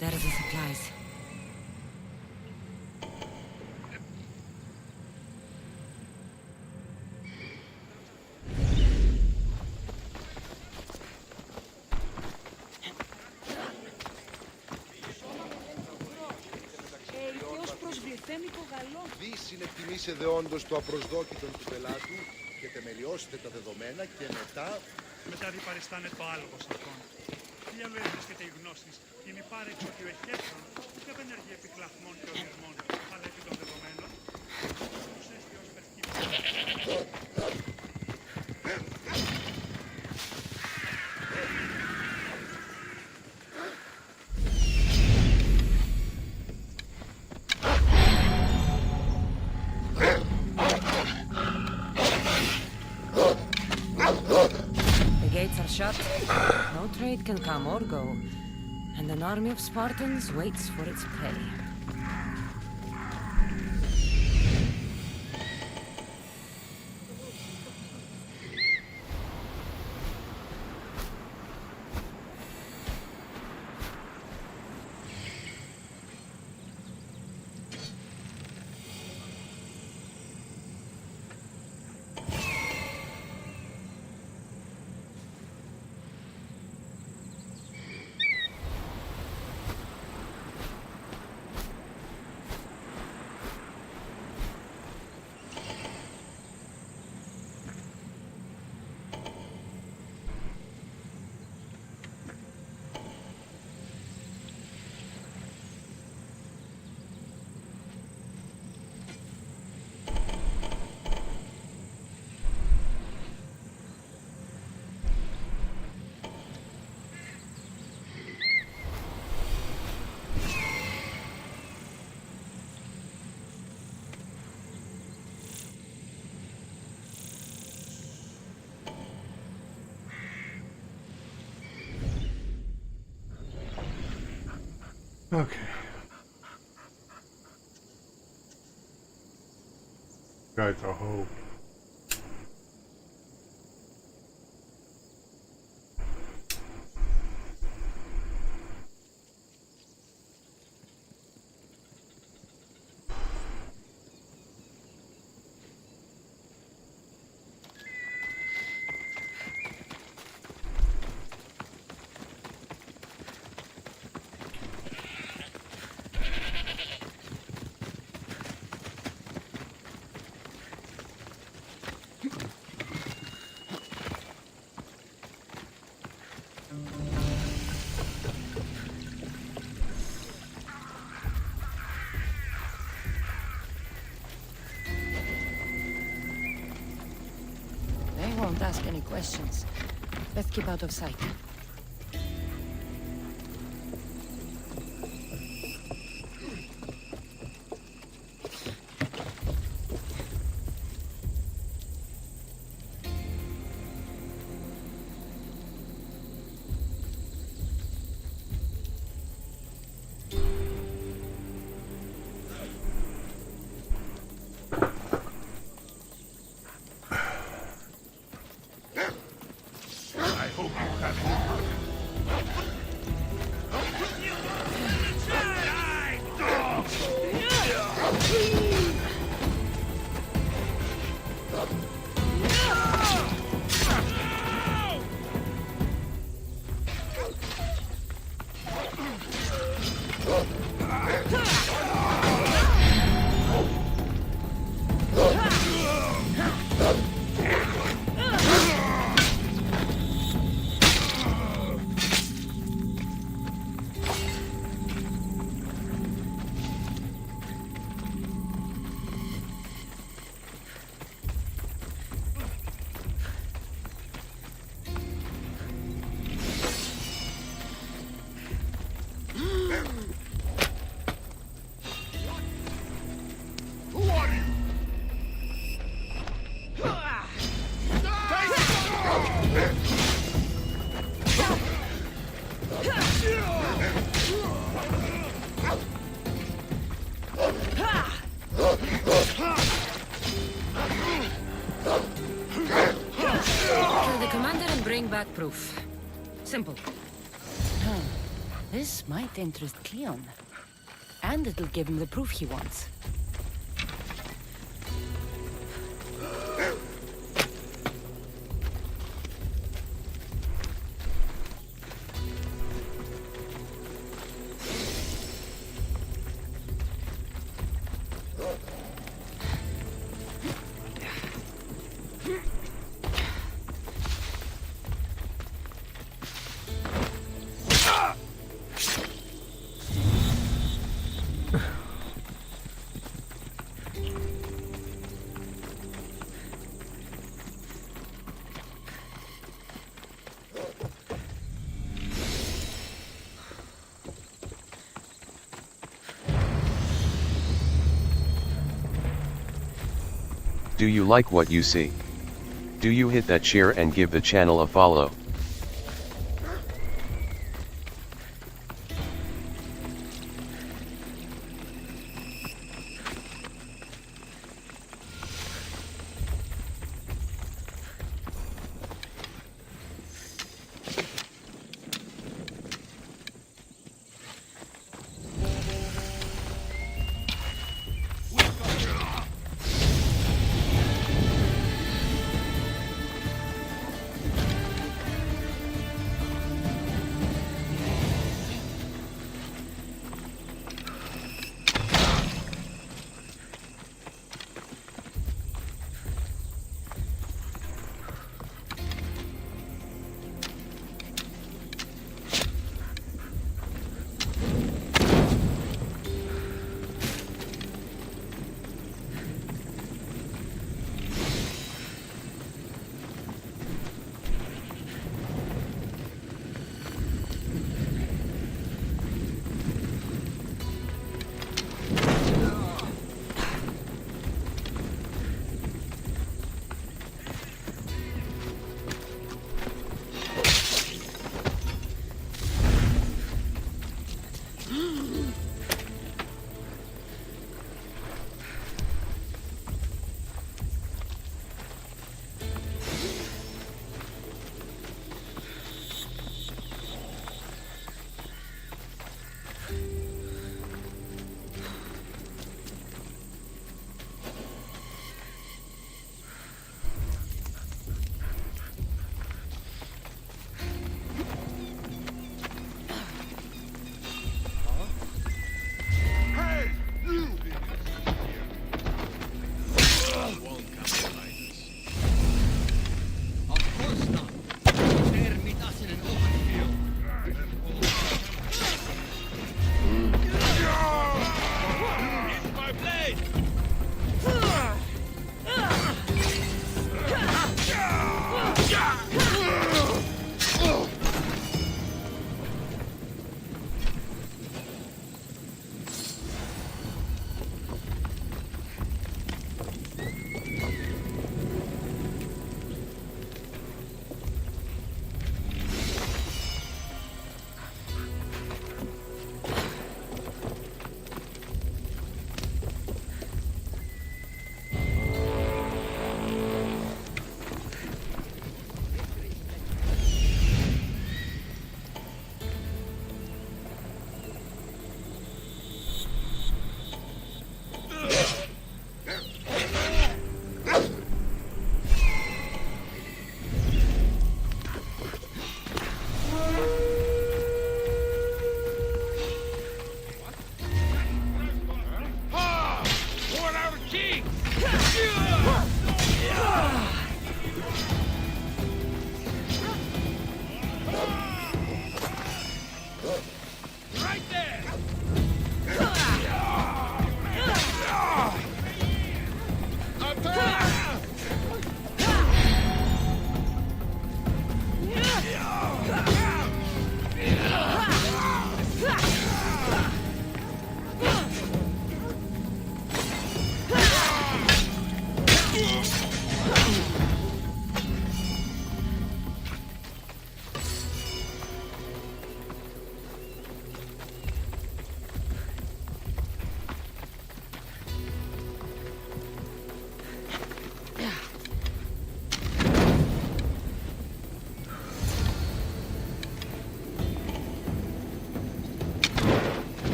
There are the supplies. Δι συνεκτιμήσε όντως το απροσδόκητο του πελάτου και τεμελιώστε τα δεδομένα και μετά διπαριστάνε το άλογο αυτόν. Διαλού έβρισκεται η γνώσης, είναι υπάρεξο ότι ο εχέφρον και δεν ενεργεί επί κλαθμών και ορισμών, αλλά επί των δεδομένων. Τους έσχει ως The gates are shut. No trade can come or go. And an army of Spartans waits for its prey. Okay. Guys, I hope. They won't ask any questions. Let's keep out of sight. Back proof. Simple. This might interest Cleon. And it'll give him the proof he wants. Do you like what you see? Do you hit that share and give the channel a follow?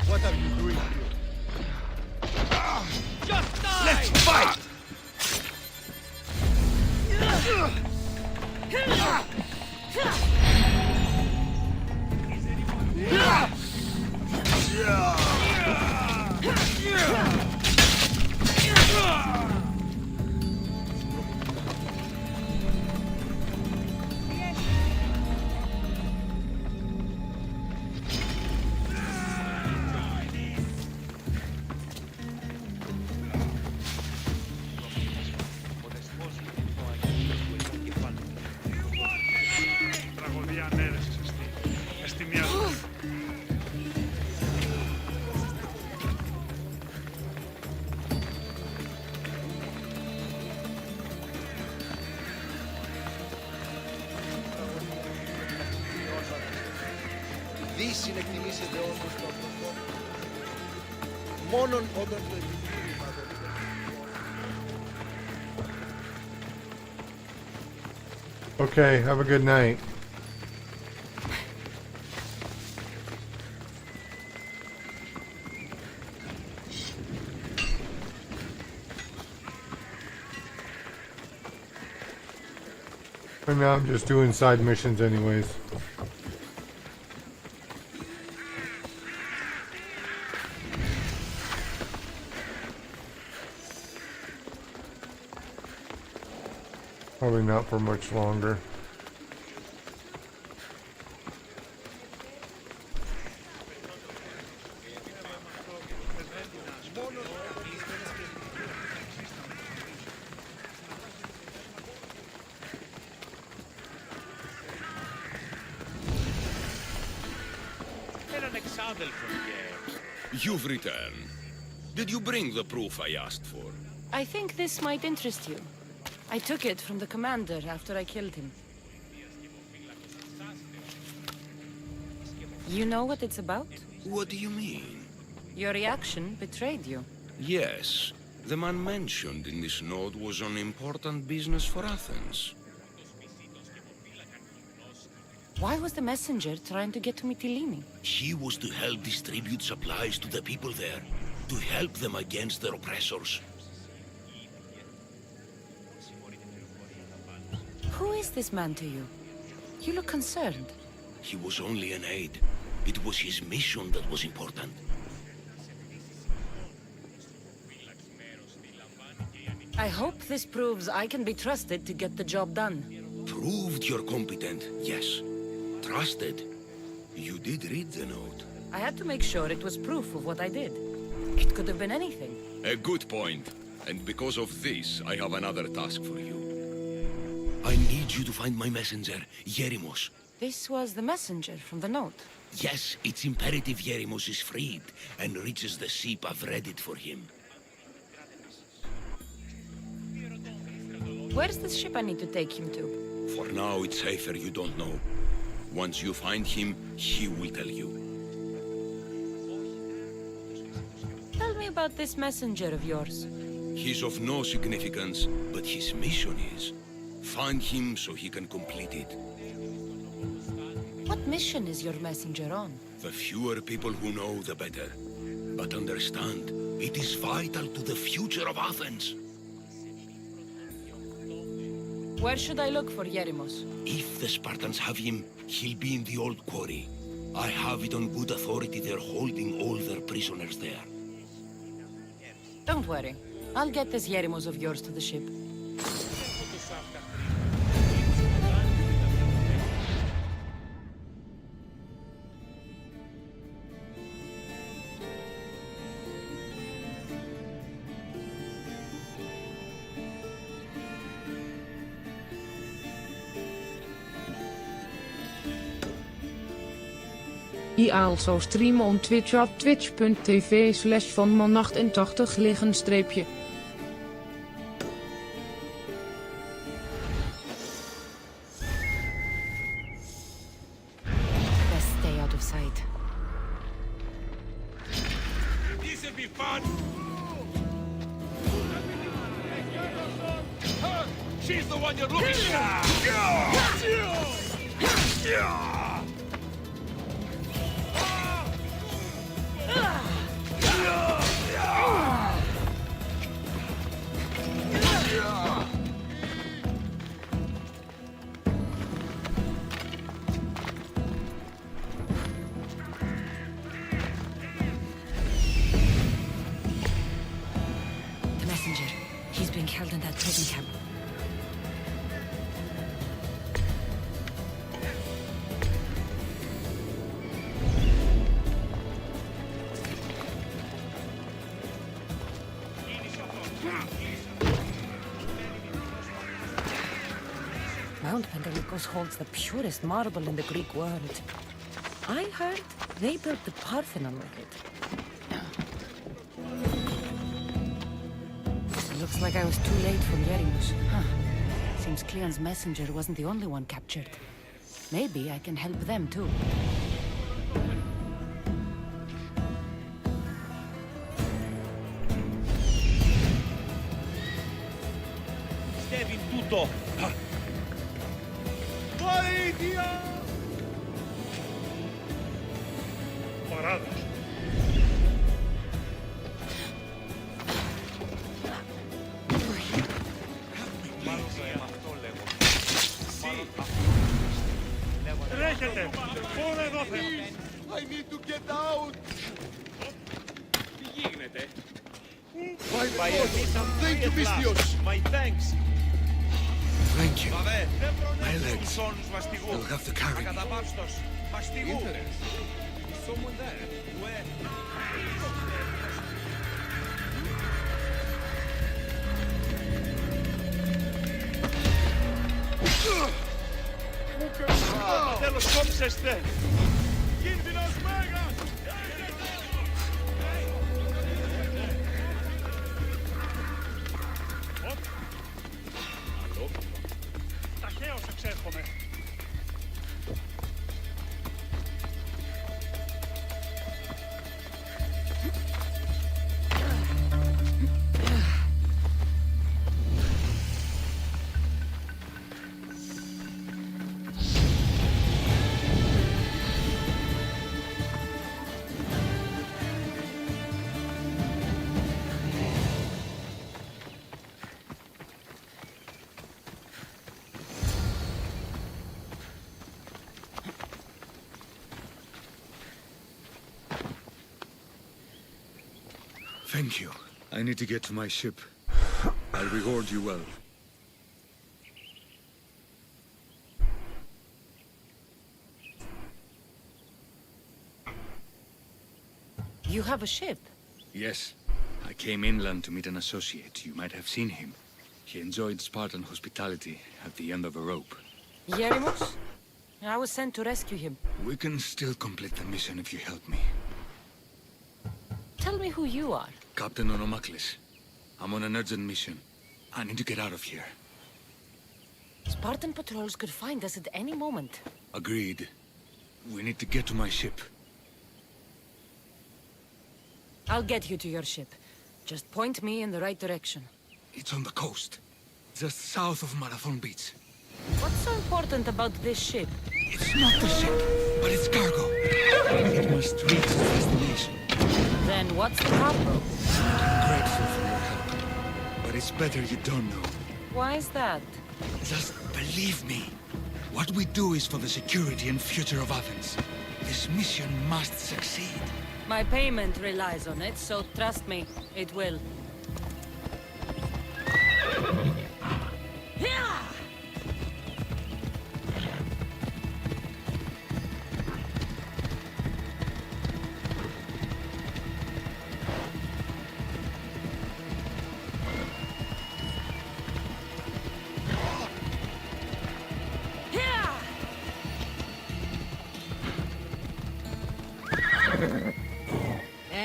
What are you doing here? Just die! Let's fight! Τραγωδία ανέρεσης εστί μια ζωή. Δι συνεκτιμήσετε όμως το αυτό. Μόνον όταν το επιχείρημα δεν είναι. Okay, have a good night. And now I'm just doing side missions anyways. Probably not for much longer. You've returned. Did you bring the proof I asked for? I think this might interest you. I took it from the commander after I killed him. You know what it's about? What do you mean? Your reaction betrayed you. Yes. The man mentioned in this note was on important business for Athens. Why was the messenger trying to get to Mytilene? He was to help distribute supplies to the people there, to help them against their oppressors. Who is this man to you? You look concerned. He was only an aide. It was his mission that was important. I hope this proves I can be trusted to get the job done. Proved you're competent, yes. Trusted. You did read the note. I had to make sure it was proof of what I did. It could have been anything. A good point. And because of this, I have another task for you. I need you to find my messenger, Yerimos. This was the messenger from the note. Yes, it's imperative Yerimos is freed and reaches the ship. I've read it for him. Where's the ship I need to take him to? For now, it's safer you don't know. Once you find him, he will tell you. Tell me about this messenger of yours. He's of no significance, but his mission is. Find him so he can complete it. What mission is your messenger on? The fewer people who know, the better. But understand, it is vital to the future of Athens. Where should I look for Yerimos? If the Spartans have him, he'll be in the old quarry. I have it on good authority they're holding all their prisoners there. Don't worry. I'll get this Yerimos of yours to the ship. I also stream on Twitch at twitch.tv/vanmannacht80 _. She's the one you're looking for! The messenger. He's being held in that prison camp. Mount Pentelicus holds the purest marble in the Greek world. I heard they built the Parthenon with it. Looks like I was too late for Yerimus. Huh. Seems Cleon's messenger wasn't the only one captured. Maybe I can help them too. Στέβει τούτο! Βοήθεια! Παράδοση. Τρέχετε! Πόρο εδώ θέλω! I need to get out! Τι γίνεται? My thank you, Misthios! My thanks! Thank you. Δεν My προνέσουν legs. τους σώνους μαστιγού. They'll have to carry me. Ακαταπαύστος μαστιγού. Is someone there? Where? Τέλος κόψεστε! Κίνδυνος μέγας! Ταχαίως εξέρχομαι. Thank you. I need to get to my ship. I'll reward you well. You have a ship? Yes. I came inland to meet an associate. You might have seen him. He enjoyed Spartan hospitality at the end of a rope. Yerimus? I was sent to rescue him. We can still complete the mission if you help me. Tell me who you are. Captain Onomaklis. I'm on an urgent mission. I need to get out of here. Spartan patrols could find us at any moment. Agreed. We need to get to my ship. I'll get you to your ship. Just point me in the right direction. It's on the coast. Just south of Marathon Beach. What's so important about this ship? It's not the ship, but it's cargo. It must reach its destination. Then what's the problem? I'm grateful for your help. But it's better you don't know. Why is that? Just believe me. What we do is for the security and future of Athens. This mission must succeed. My payment relies on it, so trust me, it will.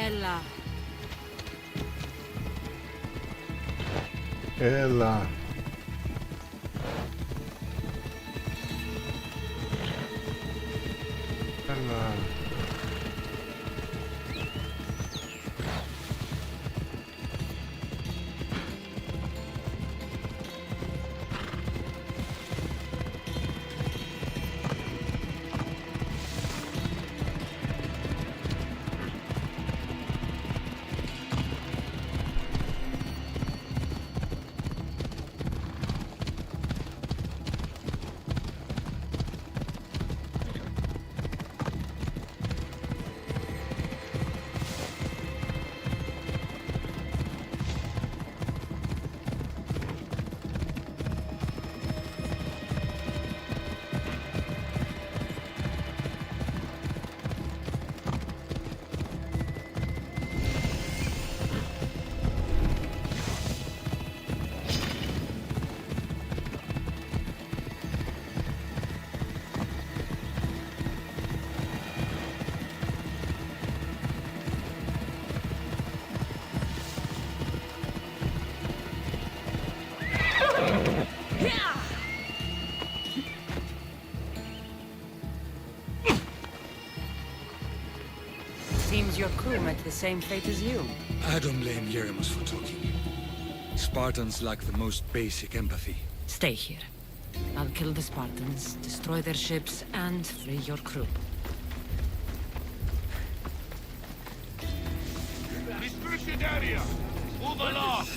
Έλα. Έλα. Έλα. the same fate as you. I don't blame Yeremus for talking. Spartans lack the most basic empathy. Stay here. I'll kill the Spartans, destroy their ships, and free your crew. Restricted area! Move along!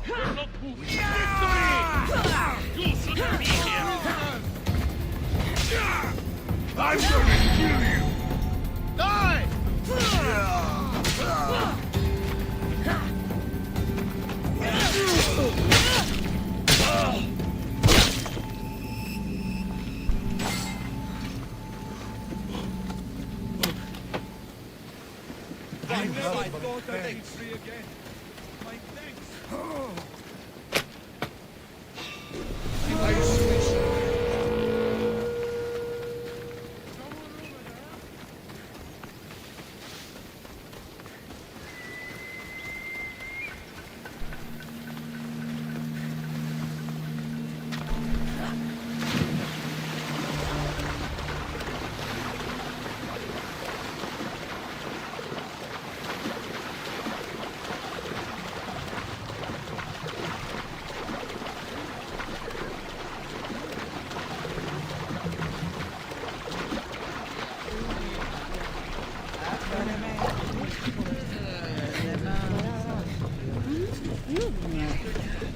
You're not moving! Victory! You shouldn't be here! I'm gonna kill you! Die! I never thought I'd be free again. My thanks. I switch.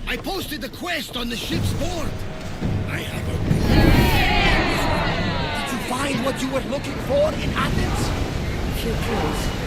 I posted the quest on the ship's board. I have a... Did you find what you were looking for in Athens? A few clues.